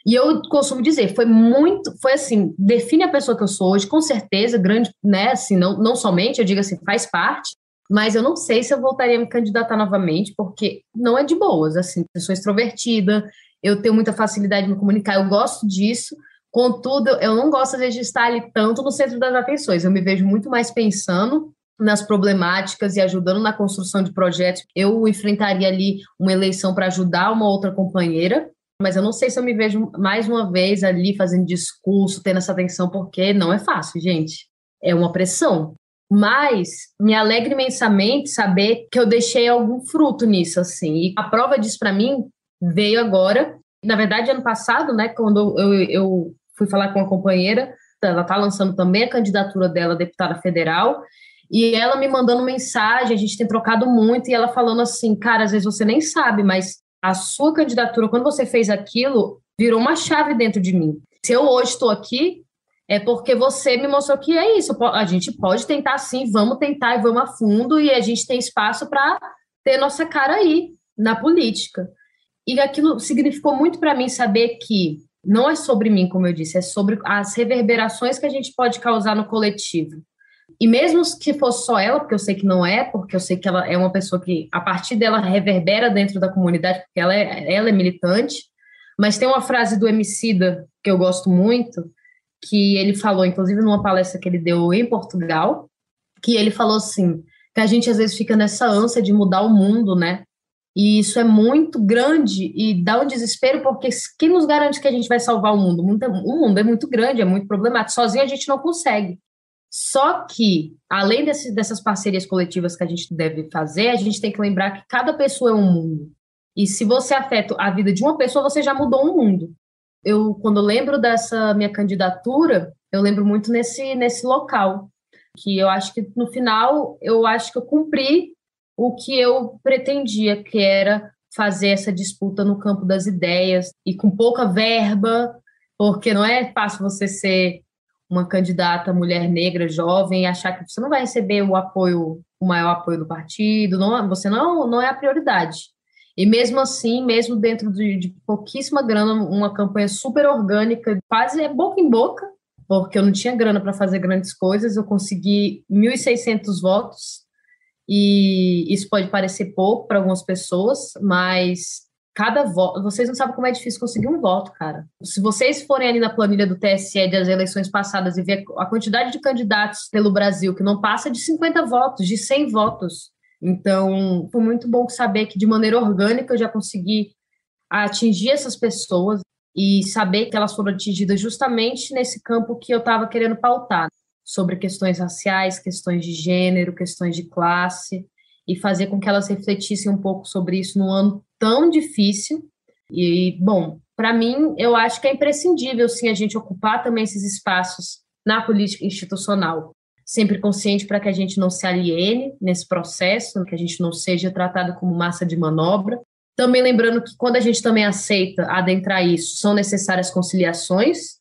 E eu costumo dizer, foi assim, define a pessoa que eu sou hoje, com certeza, grande, né, assim, não somente, eu digo assim, faz parte, mas eu não sei se eu voltaria a me candidatar novamente, porque não é de boas, assim, eu sou extrovertida, eu tenho muita facilidade de me comunicar, eu gosto disso, contudo, eu não gosto, às vezes, de estar ali tanto no centro das atenções, eu me vejo muito mais pensando nas problemáticas e ajudando na construção de projetos. Eu enfrentaria ali uma eleição para ajudar uma outra companheira, mas eu não sei se eu me vejo mais uma vez ali fazendo discurso, tendo essa atenção, porque não é fácil, gente. É uma pressão. Mas me alegra imensamente saber que eu deixei algum fruto nisso, assim. E a prova disso para mim veio agora. Na verdade, ano passado, né, quando eu fui falar com uma companheira, ela está lançando também a candidatura dela a deputada federal, e ela me mandando mensagem, a gente tem trocado muito, e ela falando assim, cara, às vezes você nem sabe, mas a sua candidatura, quando você fez aquilo, virou uma chave dentro de mim. Se eu hoje estou aqui, é porque você me mostrou que é isso, a gente pode tentar sim, vamos tentar e vamos a fundo, e a gente tem espaço para ter nossa cara aí, na política. E aquilo significou muito para mim saber que não é sobre mim, como eu disse, é sobre as reverberações que a gente pode causar no coletivo. E mesmo que fosse só ela, porque eu sei que não é, porque eu sei que ela é uma pessoa que, a partir dela, reverbera dentro da comunidade, porque ela é militante, mas tem uma frase do Emicida que eu gosto muito, que ele falou, inclusive, numa palestra que ele deu em Portugal, que ele falou assim, que a gente às vezes fica nessa ânsia de mudar o mundo, né? E isso é muito grande e dá um desespero, porque quem nos garante que a gente vai salvar o mundo? O mundo é muito grande, é muito problemático. Sozinho a gente não consegue. Só que, além dessas parcerias coletivas que a gente deve fazer, a gente tem que lembrar que cada pessoa é um mundo. E se você afeta a vida de uma pessoa, você já mudou um mundo. Quando eu lembro dessa minha candidatura, eu lembro muito nesse local, que eu acho que, no final, eu acho que eu cumpri o que eu pretendia, que era fazer essa disputa no campo das ideias, e com pouca verba, porque não é fácil você ser uma candidata mulher negra, jovem, e achar que você não vai receber o maior apoio do partido, você não é a prioridade. E mesmo assim, mesmo dentro de pouquíssima grana, uma campanha super orgânica, quase é boca em boca, porque eu não tinha grana para fazer grandes coisas, eu consegui 1.600 votos, e isso pode parecer pouco para algumas pessoas, mas cada voto, vocês não sabem como é difícil conseguir um voto, cara. Se vocês forem ali na planilha do TSE das eleições passadas e ver a quantidade de candidatos pelo Brasil, que não passa de 50 votos, de 100 votos. Então, foi muito bom saber que de maneira orgânica eu já consegui atingir essas pessoas e saber que elas foram atingidas justamente nesse campo que eu estava querendo pautar, sobre questões raciais, questões de gênero, questões de classe, e fazer com que elas refletissem um pouco sobre isso num ano tão difícil. E, bom, para mim, eu acho que é imprescindível, sim, a gente ocupar também esses espaços na política institucional, sempre consciente para que a gente não se aliene nesse processo, que a gente não seja tratado como massa de manobra. Também lembrando que quando a gente também aceita adentrar isso, são necessárias conciliações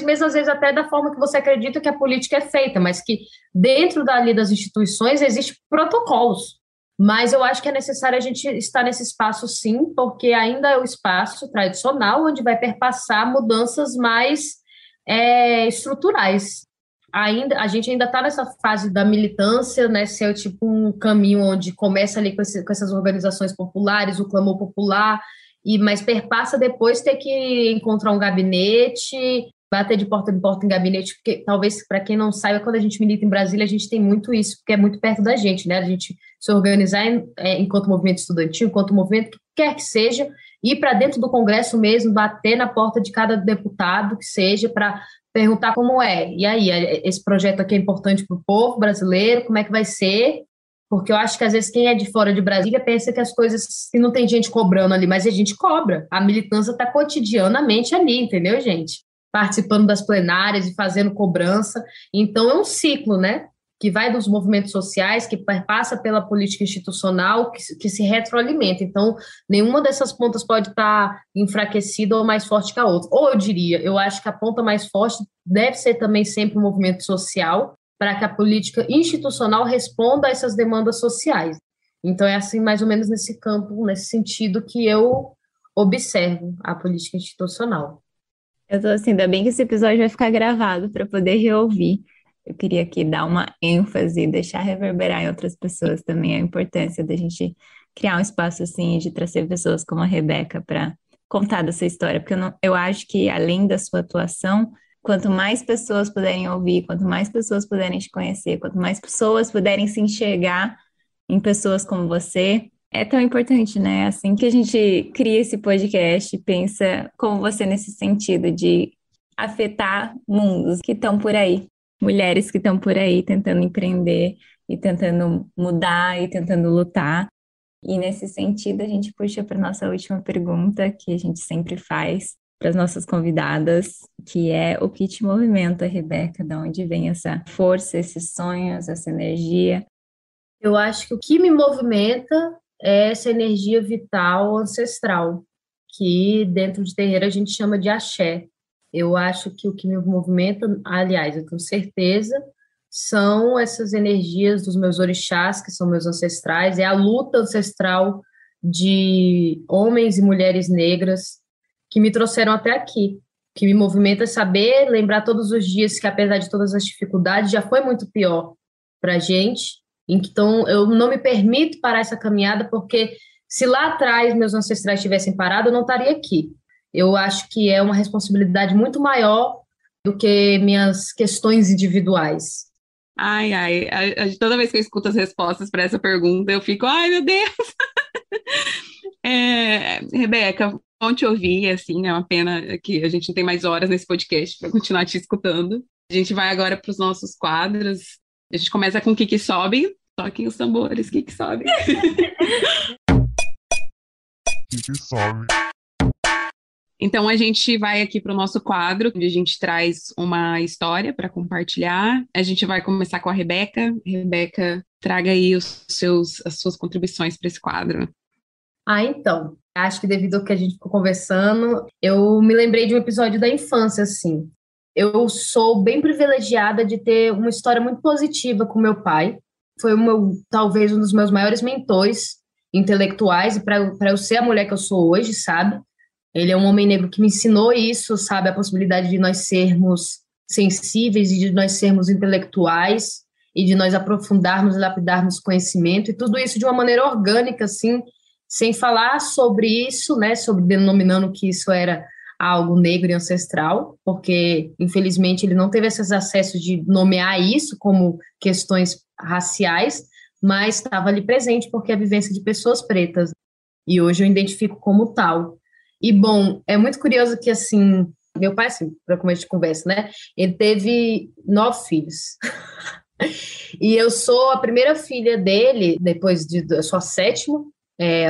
mesmo, às vezes, até da forma que você acredita que a política é feita, mas que dentro dali das instituições existem protocolos. Mas eu acho que é necessário a gente estar nesse espaço, sim, porque ainda é o espaço tradicional onde vai perpassar mudanças mais estruturais. A gente ainda está nessa fase da militância, né, ser tipo um caminho onde começa ali com essas organizações populares, o clamor popular, mas perpassa depois ter que encontrar um gabinete, bater de porta em porta em gabinete, porque talvez, para quem não saiba, quando a gente milita em Brasília, a gente tem muito isso, porque é muito perto da gente, né? A gente se organizar enquanto movimento estudantil, enquanto movimento que quer que seja, ir para dentro do Congresso mesmo, bater na porta de cada deputado que seja, para perguntar como é. E aí, esse projeto aqui é importante para o povo brasileiro, como é que vai ser? Porque eu acho que, às vezes, quem é de fora de Brasília pensa que as coisas, que não tem gente cobrando ali, mas a gente cobra. A militância está cotidianamente ali, entendeu, gente? Participando das plenárias e fazendo cobrança. Então, é um ciclo, né? Que vai dos movimentos sociais, que passa pela política institucional, que se retroalimenta. Então, nenhuma dessas pontas pode estar enfraquecida ou mais forte que a outra. Ou eu diria, eu acho que a ponta mais forte deve ser também sempre o movimento social, para que a política institucional responda a essas demandas sociais. Então, é assim, mais ou menos nesse campo, nesse sentido, que eu observo a política institucional.
Eu tô assim, ainda bem que esse episódio vai ficar gravado para poder reouvir. Eu queria aqui dar uma ênfase, deixar reverberar em outras pessoas também a importância da gente criar um espaço assim, de trazer pessoas como a Rebeca para contar dessa história, porque eu acho que além da sua atuação, Quanto mais pessoas puderem ouvir, quanto mais pessoas puderem te conhecer, quanto mais pessoas puderem se enxergar em pessoas como você, é tão importante, né? Assim que a gente cria esse podcast, pensa como você nesse sentido de afetar mundos que estão por aí, mulheres que estão por aí tentando empreender e tentando mudar e tentando lutar. E nesse sentido, a gente puxa para nossa última pergunta, que a gente sempre faz para as nossas convidadas, que é o que te movimenta, Rebeca? De onde vem essa força, esses sonhos, essa energia?
Eu acho que o que me movimenta é essa energia vital ancestral, que dentro de terreiro a gente chama de axé. Eu acho que o que me movimenta, aliás, eu tenho certeza, são essas energias dos meus orixás, que são meus ancestrais, é a luta ancestral de homens e mulheres negras que me trouxeram até aqui. O que me movimenta é saber, lembrar todos os dias que, apesar de todas as dificuldades, já foi muito pior para a gente. Então, eu não me permito parar essa caminhada, porque se lá atrás meus ancestrais tivessem parado, eu não estaria aqui. Eu acho que é uma responsabilidade muito maior do que minhas questões individuais.
Ai, ai, toda vez que eu escuto as respostas para essa pergunta, eu fico, ai, meu Deus! Rebeca, bom te ouvir, assim, é uma pena que a gente não tem mais horas nesse podcast para continuar te escutando. A gente vai agora para os nossos quadros. A gente começa com o que sobe. Toquem os tambores, o que sobe. Que sobe. Então, a gente vai aqui para o nosso quadro, onde a gente traz uma história para compartilhar. A gente vai começar com a Rebeca. Rebeca, traga aí as suas contribuições para esse quadro.
Então, acho que devido ao que a gente ficou conversando, eu me lembrei de um episódio da infância, assim. Eu sou bem privilegiada de ter uma história muito positiva com meu pai. Foi talvez um dos meus maiores mentores intelectuais, e para eu ser a mulher que eu sou hoje, sabe? Ele é um homem negro que me ensinou isso, sabe? A possibilidade de nós sermos sensíveis e de nós sermos intelectuais e de nós aprofundarmos e lapidarmos conhecimento, e tudo isso de uma maneira orgânica, assim, sem falar sobre isso, né? Sobre denominando que isso era algo negro e ancestral, porque, infelizmente, ele não teve esses acessos de nomear isso como questões raciais, mas estava ali presente porque é a vivência de pessoas pretas, e hoje eu identifico como tal. E, bom, é muito curioso que, assim, meu pai, assim, para como a gente conversa, né, ele teve 9 filhos, e eu sou a primeira filha dele, eu sou a sétima,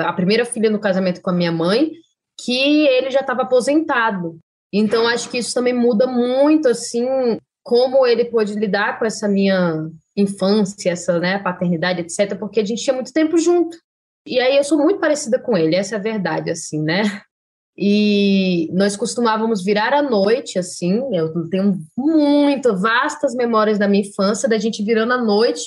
a primeira filha no casamento com a minha mãe, que ele já estava aposentado. Então, acho que isso também muda muito, assim, como ele pôde lidar com essa minha infância, essa, né, paternidade, etc., porque a gente tinha muito tempo junto. E aí eu sou muito parecida com ele, essa é a verdade, assim, né? E nós costumávamos virar à noite, assim, eu tenho vastas memórias da minha infância, da gente virando à noite,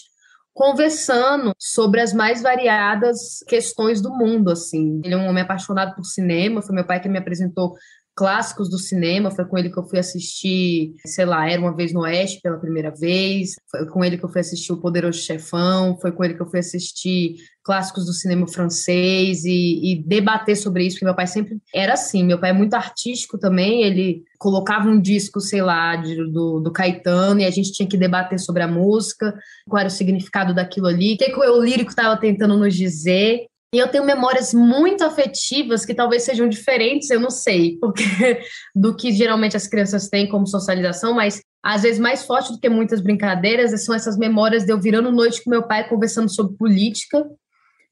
conversando sobre as mais variadas questões do mundo, assim. Ele é um homem apaixonado por cinema, foi meu pai que me apresentou clássicos do cinema, foi com ele que eu fui assistir, sei lá, Era Uma Vez no Oeste pela primeira vez, foi com ele que eu fui assistir O Poderoso Chefão, foi com ele que eu fui assistir clássicos do cinema francês e debater sobre isso, porque meu pai sempre era assim, meu pai é muito artístico também, ele colocava um disco, sei lá, do Caetano, e a gente tinha que debater sobre a música, qual era o significado daquilo ali, o que o lírico estava tentando nos dizer. E eu tenho memórias muito afetivas que talvez sejam diferentes, eu não sei, porque do que geralmente as crianças têm como socialização, mas às vezes mais forte do que muitas brincadeiras são essas memórias de eu virando noite com meu pai conversando sobre política.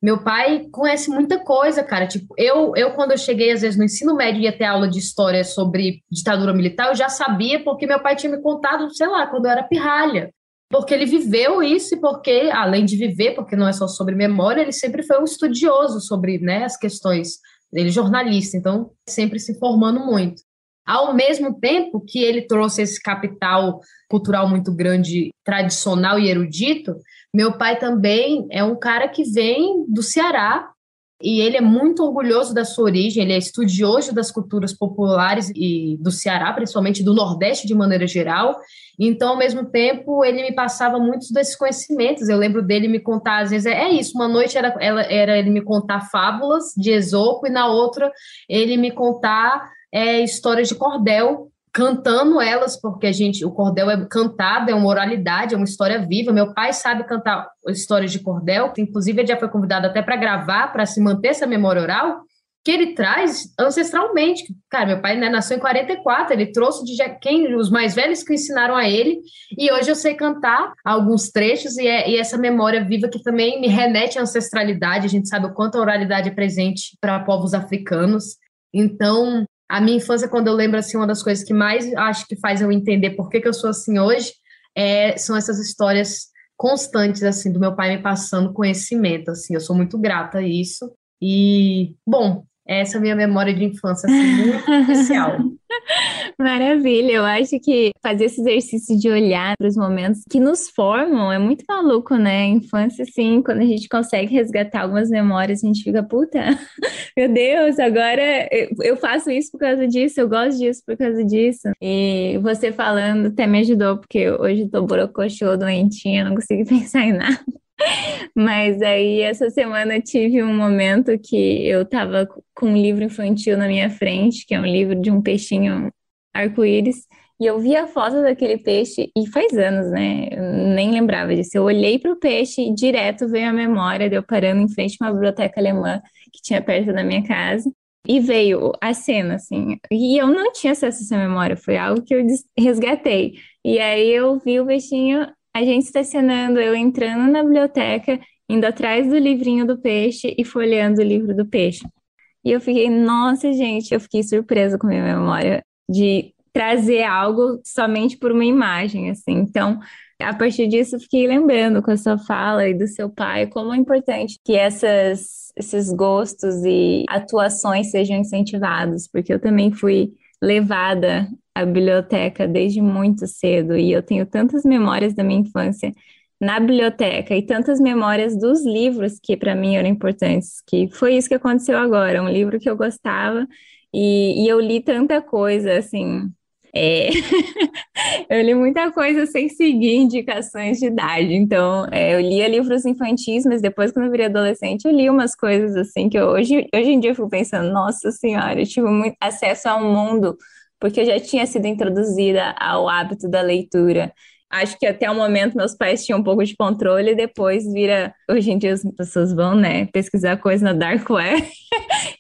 Meu pai conhece muita coisa, cara. Tipo, eu quando eu cheguei, às vezes, no ensino médio, ia ter aula de história sobre ditadura militar, eu já sabia porque meu pai tinha me contado, sei lá, quando eu era pirralha. Porque ele viveu isso e porque, além de viver, porque não é só sobre memória, ele sempre foi um estudioso sobre, né, as questões. Ele é jornalista, então sempre se informando muito. Ao mesmo tempo que ele trouxe esse capital cultural muito grande, tradicional e erudito, meu pai também é um cara que vem do Ceará, e ele é muito orgulhoso da sua origem, ele é estudioso das culturas populares e do Ceará, principalmente do Nordeste de maneira geral. Então, ao mesmo tempo, ele me passava muitos desses conhecimentos. Eu lembro dele me contar, às vezes, isso, uma noite era ele me contar fábulas de Esopo, e na outra ele me contar histórias de cordel, cantando elas, porque o cordel é cantado, é uma oralidade, é uma história viva. Meu pai sabe cantar histórias de cordel, inclusive ele já foi convidado até para gravar, para se manter essa memória oral, que ele traz ancestralmente. Cara, meu pai, né, nasceu em 44, ele trouxe os mais velhos que ensinaram a ele, e hoje eu sei cantar alguns trechos, e essa memória viva que também me remete à ancestralidade. A gente sabe o quanto a oralidade é presente para povos africanos. Então, a minha infância, quando eu lembro, assim, uma das coisas que mais acho que faz eu entender por que eu sou assim hoje, são essas histórias constantes, assim, do meu pai me passando conhecimento, assim. Eu sou muito grata a isso. E, bom, essa é a minha memória de infância, assim, muito especial.
Maravilha, eu acho que fazer esse exercício de olhar para os momentos que nos formam é muito maluco, né? Infância, sim, quando a gente consegue resgatar algumas memórias, a gente fica, puta, meu Deus, agora eu faço isso por causa disso, eu gosto disso por causa disso. E você falando até me ajudou, porque hoje eu tô borocochô, doentinha, não consigo pensar em nada. Mas aí, essa semana, eu tive um momento que eu tava com um livro infantil na minha frente, que é um livro de um peixinho arco-íris, e eu vi a foto daquele peixe, e faz anos, né? Eu nem lembrava disso. Eu olhei para o peixe e direto veio a memória de eu parando em frente a uma biblioteca alemã que tinha perto da minha casa. E veio a cena, assim. E eu não tinha acesso a essa memória, foi algo que eu resgatei. E aí eu vi o peixinho, a gente estacionando, eu entrando na biblioteca, indo atrás do livrinho do peixe e folheando o livro do peixe. E eu fiquei, nossa, gente, eu fiquei surpresa com a minha memória de trazer algo somente por uma imagem, assim. Então, a partir disso, eu fiquei lembrando com a sua fala e do seu pai, como é importante que esses gostos e atuações sejam incentivados, porque eu também fui levada à biblioteca desde muito cedo e eu tenho tantas memórias da minha infância na biblioteca e tantas memórias dos livros que para mim eram importantes, que foi isso que aconteceu agora, um livro que eu gostava e eu li tanta coisa, assim, eu li muita coisa sem seguir indicações de idade, então eu lia livros infantis, mas depois quando eu virei adolescente eu li umas coisas assim que hoje em dia eu fico pensando, nossa senhora, eu tive muito acesso a um mundo, porque eu já tinha sido introduzida ao hábito da leitura. Acho que até o momento meus pais tinham um pouco de controle e depois vira. Hoje em dia as pessoas vão, né, pesquisar coisa na Dark Web.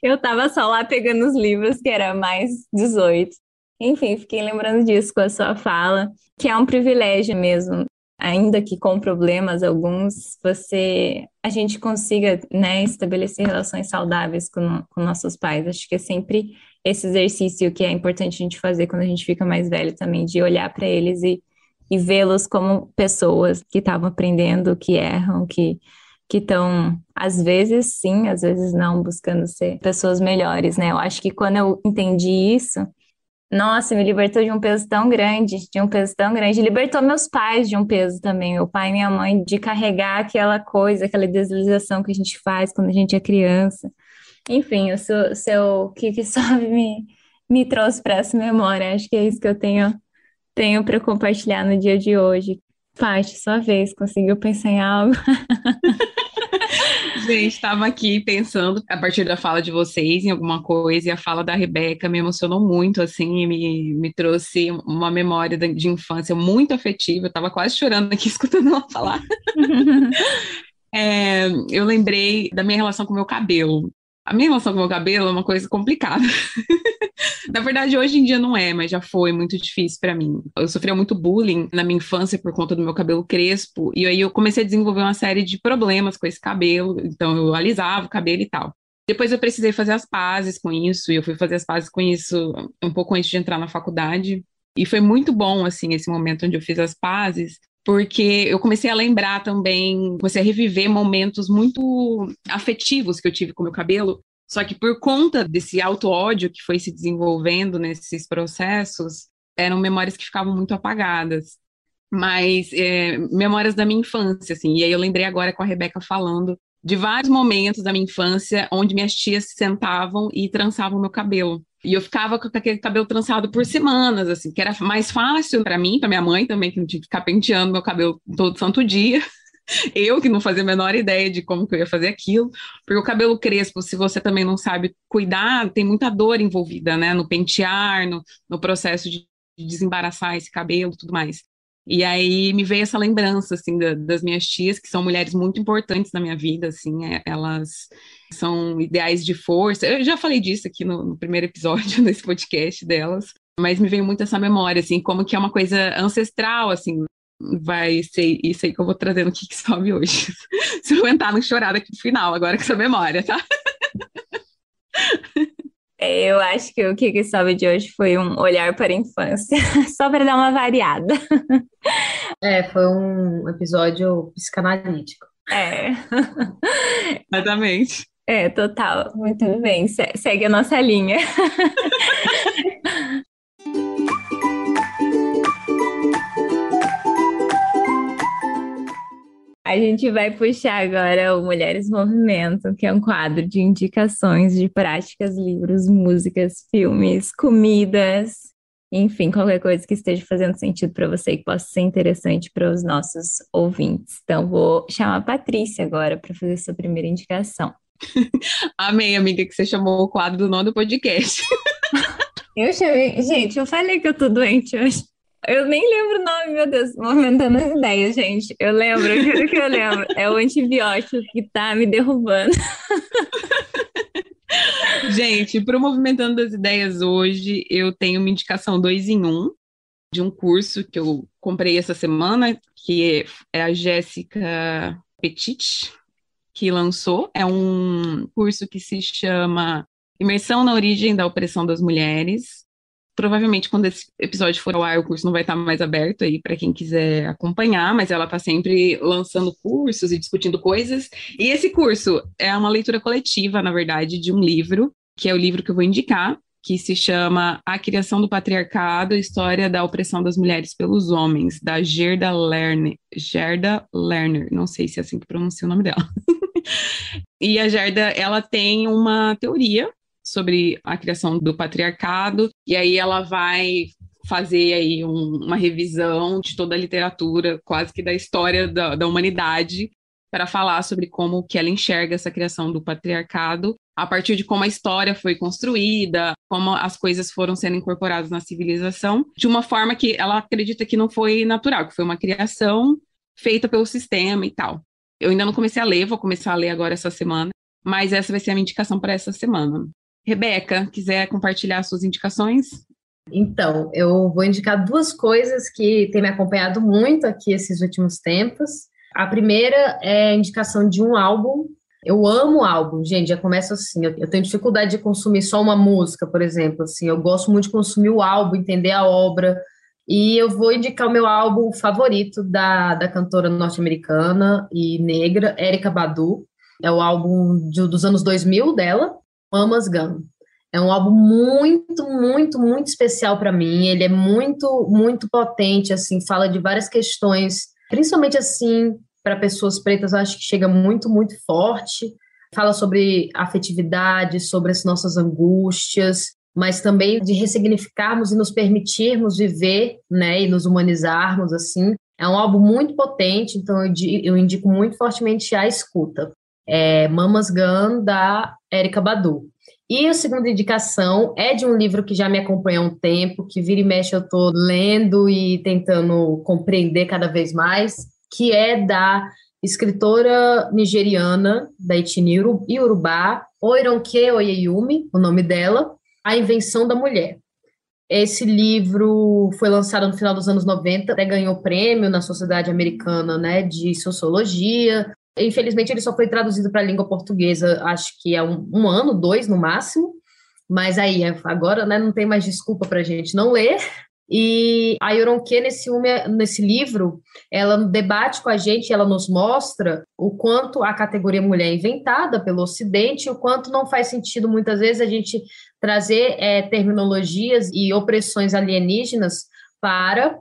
Eu tava só lá pegando os livros que era mais 18. Enfim, fiquei lembrando disso com a sua fala, que é um privilégio mesmo, ainda que com problemas alguns, a gente consiga, né, estabelecer relações saudáveis com nossos pais. Acho que é sempre esse exercício que é importante a gente fazer quando a gente fica mais velho também, de olhar para eles e vê-los como pessoas que estavam aprendendo, que erram, que estão, às vezes sim, às vezes não, buscando ser pessoas melhores, né? Eu acho que quando eu entendi isso, nossa, me libertou de um peso tão grande, libertou meus pais de um peso também, meu pai e minha mãe, de carregar aquela coisa, aquela idealização que a gente faz quando a gente é criança. Enfim, o seu Kiki só me trouxe para essa memória, acho que é isso que eu tenho para compartilhar no dia de hoje. Paty, sua vez, conseguiu pensar em algo?
Gente, estava aqui pensando, a partir da fala de vocês, em alguma coisa, e a fala da Rebeca me emocionou muito, assim, e me trouxe uma memória de infância muito afetiva. Eu estava quase chorando aqui, escutando ela falar. Eu lembrei da minha relação com o meu cabelo. A minha relação com o meu cabelo é uma coisa complicada. Na verdade, hoje em dia não é, mas já foi muito difícil para mim. Eu sofria muito bullying na minha infância por conta do meu cabelo crespo, e aí eu comecei a desenvolver uma série de problemas com esse cabelo, então eu alisava o cabelo e tal. Depois eu precisei fazer as pazes com isso, e eu fui fazer as pazes com isso um pouco antes de entrar na faculdade, e foi muito bom, assim, esse momento onde eu fiz as pazes, porque eu comecei a lembrar também, comecei a reviver momentos muito afetivos que eu tive com o meu cabelo. Só que por conta desse auto-ódio que foi se desenvolvendo nesses processos, eram memórias que ficavam muito apagadas. Mas memórias da minha infância, assim. E aí eu lembrei agora com a Rebeca falando de vários momentos da minha infância onde minhas tias se sentavam e trançavam meu cabelo. E eu ficava com aquele cabelo trançado por semanas, assim, que era mais fácil para mim, para minha mãe também, que não tinha que ficar penteando meu cabelo todo santo dia. Eu que não fazia a menor ideia de como que eu ia fazer aquilo, porque o cabelo crespo, se você também não sabe cuidar, tem muita dor envolvida, né, no pentear, no processo de desembaraçar esse cabelo e tudo mais. E aí me veio essa lembrança, assim, das minhas tias, que são mulheres muito importantes na minha vida, assim, elas são ideais de força. Eu já falei disso aqui no primeiro episódio desse podcast delas, mas me veio muito essa memória, assim, como que é uma coisa ancestral, assim, vai ser isso aí que eu vou trazer no Que Sobe hoje. Se eu aguentar não chorar daqui no final, agora com essa memória, tá?
Eu acho que o que sobe de hoje foi um olhar para a infância, só para dar uma variada.
Foi um episódio psicanalítico.
É.
Exatamente.
É, total. Muito bem. Segue a nossa linha. A gente vai puxar agora o Mulheres Movimento, que é um quadro de indicações de práticas, livros, músicas, filmes, comidas, enfim, qualquer coisa que esteja fazendo sentido para você e que possa ser interessante para os nossos ouvintes. Então, vou chamar a Patrícia agora para fazer sua primeira indicação.
Amei, amiga, que você chamou o quadro do nome do podcast.
Eu chamei. Gente, eu falei que eu tô doente hoje. Eu nem lembro o nome, meu Deus. Movimentando as ideias, gente. Eu lembro, eu juro que eu lembro. É o antibiótico que tá me derrubando.
Gente, para o Movimentando as Ideias hoje, eu tenho uma indicação 2 em 1 de um curso que eu comprei essa semana, que é a Jéssica Petit, que lançou. É um curso que se chama Imersão na Origem da Opressão das Mulheres. Provavelmente, quando esse episódio for ao ar, o curso não vai estar mais aberto aí para quem quiser acompanhar, mas ela está sempre lançando cursos e discutindo coisas. E esse curso é uma leitura coletiva, na verdade, de um livro, que é o livro que eu vou indicar, que se chama A Criação do Patriarcado, História da Opressão das Mulheres pelos Homens, da Gerda Lerner. Gerda Lerner, não sei se é assim que pronuncia o nome dela. E a Gerda, ela tem uma teoria sobre a criação do patriarcado, e aí ela vai fazer aí uma revisão de toda a literatura, quase que da história da humanidade, para falar sobre como que ela enxerga essa criação do patriarcado, a partir de como a história foi construída, como as coisas foram sendo incorporadas na civilização, de uma forma que ela acredita que não foi natural, que foi uma criação feita pelo sistema e tal. Eu ainda não comecei a ler, vou começar a ler agora essa semana, mas essa vai ser a minha indicação para essa semana. Rebeca, quiser compartilhar suas indicações?
Então, eu vou indicar duas coisas que têm me acompanhado muito aqui esses últimos tempos. A primeira é a indicação de um álbum. Eu amo álbum, gente, já começa assim, eu tenho dificuldade de consumir só uma música, por exemplo, assim, eu gosto muito de consumir o álbum, entender a obra, e eu vou indicar o meu álbum favorito da cantora norte-americana e negra, Erykah Badu. É o álbum dos anos 2000 dela, Mama's Gun. É um álbum muito, muito, muito especial para mim. Ele é muito, muito potente, assim, fala de várias questões, principalmente assim, para pessoas pretas, eu acho que chega muito, muito forte. Fala sobre afetividade, sobre as nossas angústias, mas também de ressignificarmos e nos permitirmos viver, né, e nos humanizarmos, assim. É um álbum muito potente, então eu indico muito fortemente a escuta. É Mama's Gun, da Erykah Badu. E a segunda indicação é de um livro que já me acompanha há um tempo, que vira e mexe eu estou lendo e tentando compreender cada vez mais, que é da escritora nigeriana da etnia Yorubá, Oironke Oyeyumi, o nome dela, A Invenção da Mulher. Esse livro foi lançado no final dos anos 90, até ganhou prêmio na Sociedade Americana, né, de Sociologia. Infelizmente, ele só foi traduzido para a língua portuguesa, acho que há um ano, 2 no máximo, mas aí, agora, né, não tem mais desculpa para a gente não ler. E a Yoronke, nesse livro, ela debate com a gente, ela nos mostra o quanto a categoria mulher é inventada pelo Ocidente, o quanto não faz sentido, muitas vezes, a gente trazer terminologias e opressões alienígenas para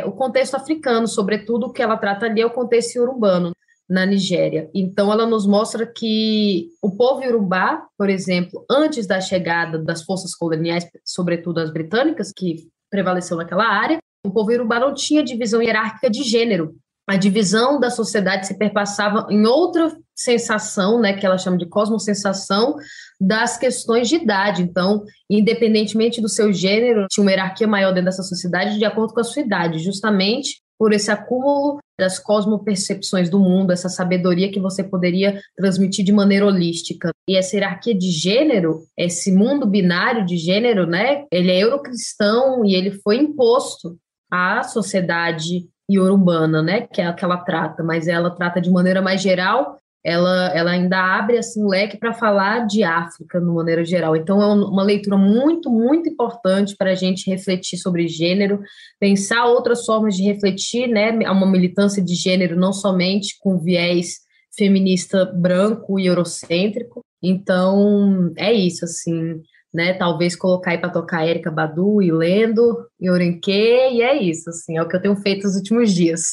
o contexto africano, sobretudo o que ela trata ali é o contexto iorubano, na Nigéria. Então, ela nos mostra que o povo iorubá, por exemplo, antes da chegada das forças coloniais, sobretudo as britânicas, que prevaleceu naquela área, o povo iorubá não tinha divisão hierárquica de gênero. a divisão da sociedade se perpassava em outra sensação, né, que ela chama de cosmosensação, das questões de idade. Então, independentemente do seu gênero, tinha uma hierarquia maior dentro dessa sociedade de acordo com a sua idade, justamente por esse acúmulo das cosmopercepções do mundo, essa sabedoria que você poderia transmitir de maneira holística. E essa hierarquia de gênero, esse mundo binário de gênero, né, ele é eurocristão e ele foi imposto à sociedade iorubana, né, que é a que ela trata, mas ela trata de maneira mais geral, ela ainda abre assim, um leque para falar de África, de maneira geral. Então, é uma leitura muito, muito importante para a gente refletir sobre gênero, pensar outras formas de refletir, né, uma militância de gênero, não somente com viés feminista branco e eurocêntrico. Então, é isso, assim, né, talvez colocar aí para tocar Erykah Badu e lendo, e Orenque, e é isso, assim, é o que eu tenho feito nos últimos dias.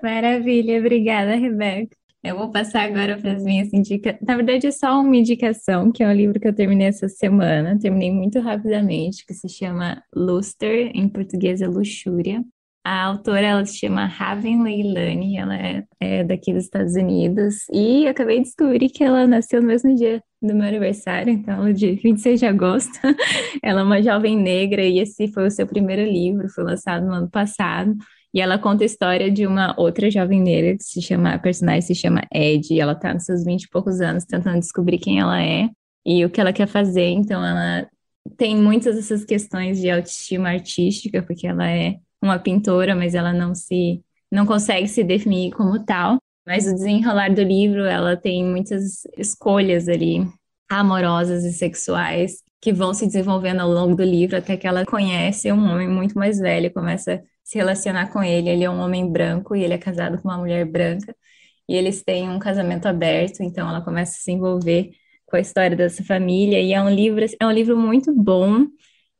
Maravilha, obrigada, Rebeca. Eu vou passar agora para as minhas indicações. Na verdade, é só uma indicação, que é um livro que eu terminei essa semana. Terminei muito rapidamente, que se chama Luster, em português é Luxúria. A autora, ela se chama Raven Leilani, ela é daqui dos Estados Unidos. E eu acabei de descobrir que ela nasceu no mesmo dia do meu aniversário, então, de 26 de agosto. Ela é uma jovem negra e esse foi o seu primeiro livro, foi lançado no ano passado. E ela conta a história de uma outra jovem negra a personagem se chama Ed, e ela tá nos seus 20 e poucos anos tentando descobrir quem ela é e o que ela quer fazer. Então ela tem muitas dessas questões de autoestima artística, porque ela é uma pintora, mas ela não consegue se definir como tal. Mas o desenrolar do livro, ela tem muitas escolhas ali amorosas e sexuais que vão se desenvolvendo ao longo do livro até que ela conhece um homem muito mais velho, começa a se relacionar com ele. Ele é um homem branco e ele é casado com uma mulher branca e eles têm um casamento aberto, então ela começa a se envolver com a história dessa família e é um livro muito bom.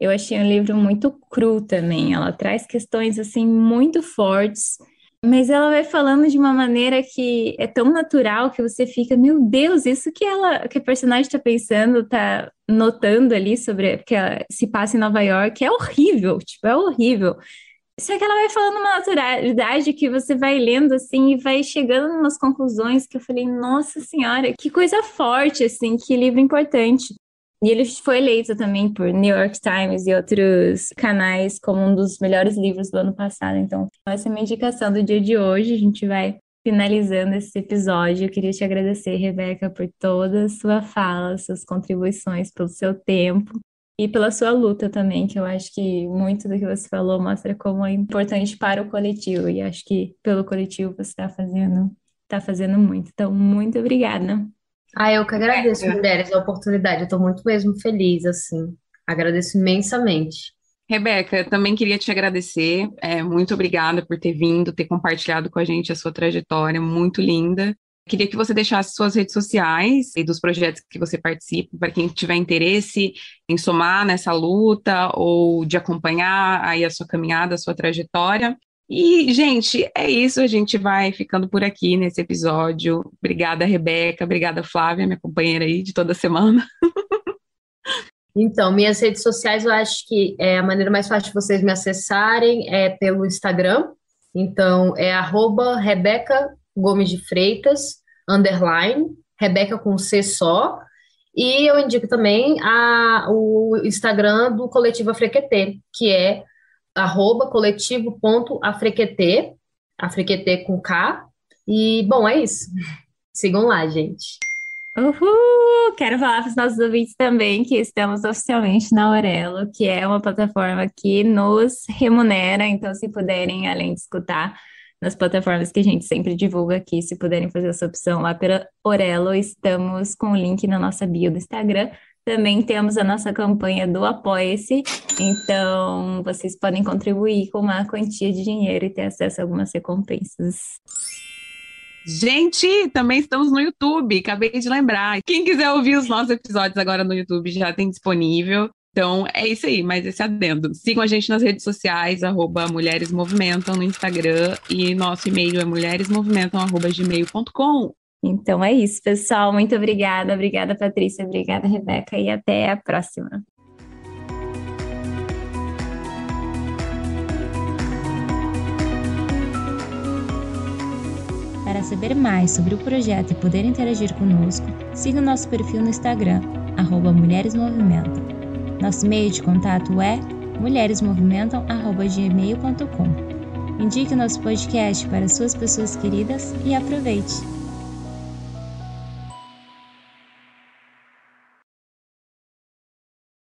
Eu achei um livro muito cru também. Ela traz questões assim muito fortes, mas ela vai falando de uma maneira que é tão natural que você fica, meu Deus, isso que a personagem está pensando, está notando ali sobre que ela se passa em Nova York, é horrível, tipo, é horrível. Só que ela vai falando uma naturalidade que você vai lendo assim e vai chegando em umas conclusões que eu falei, nossa senhora, que coisa forte, assim, que livro importante. E ele foi eleito também por New York Times e outros canais como um dos melhores livros do ano passado. Então, essa é a minha indicação do dia de hoje. A gente vai finalizando esse episódio. Eu queria te agradecer, Rebeca, por toda a sua fala, suas contribuições, pelo seu tempo e pela sua luta também, que eu acho que muito do que você falou mostra como é importante para o coletivo. E acho que pelo coletivo você está fazendo muito. Então, muito obrigada.
Eu que agradeço, mulheres, a oportunidade. Eu estou muito mesmo feliz, assim. Agradeço imensamente.
Rebeca, eu também queria te agradecer. Muito obrigada por ter vindo, ter compartilhado com a gente a sua trajetória, muito linda. Queria que você deixasse suas redes sociais e dos projetos que você participa, para quem tiver interesse em somar nessa luta ou de acompanhar aí a sua caminhada, a sua trajetória. E, gente, é isso, a gente vai ficando por aqui nesse episódio. Obrigada, Rebeca, obrigada, Flávia, minha companheira aí de toda semana.
Então, minhas redes sociais, eu acho que a maneira mais fácil de vocês me acessarem é pelo Instagram. Então, é @Rebeca Gomes de Freitas, _ Rebeca com C só. E eu indico também o Instagram do Coletivo Afrequetê, que é @coletivo.afrequetê, Afrequetê com K. E, bom, é isso. Sigam lá, gente.
Uhul! Quero falar para os nossos ouvintes também que estamos oficialmente na Aurelo, que é uma plataforma que nos remunera, então se puderem, além de escutar nas plataformas que a gente sempre divulga aqui, se puderem fazer essa opção lá pela Aurelo, estamos com o link na nossa bio do Instagram. Também temos a nossa campanha do Apoia-se, então vocês podem contribuir com uma quantia de dinheiro e ter acesso a algumas recompensas.
Gente, também estamos no YouTube, acabei de lembrar. Quem quiser ouvir os nossos episódios agora no YouTube já tem disponível. Então é isso aí, mais esse adendo. Sigam a gente nas redes sociais, @Mulheres Movimentam no Instagram e nosso e-mail é mulheresmovimentam@gmail.com.
Então é isso, pessoal. Muito obrigada. Obrigada, Patrícia. Obrigada, Rebeca. E até a próxima. Para saber mais sobre o projeto e poder interagir conosco, siga o nosso perfil no Instagram, @mulheresmovimentam. Nosso e-mail de contato é mulheresmovimentam@gmail.com. Indique o nosso podcast para suas pessoas queridas e aproveite!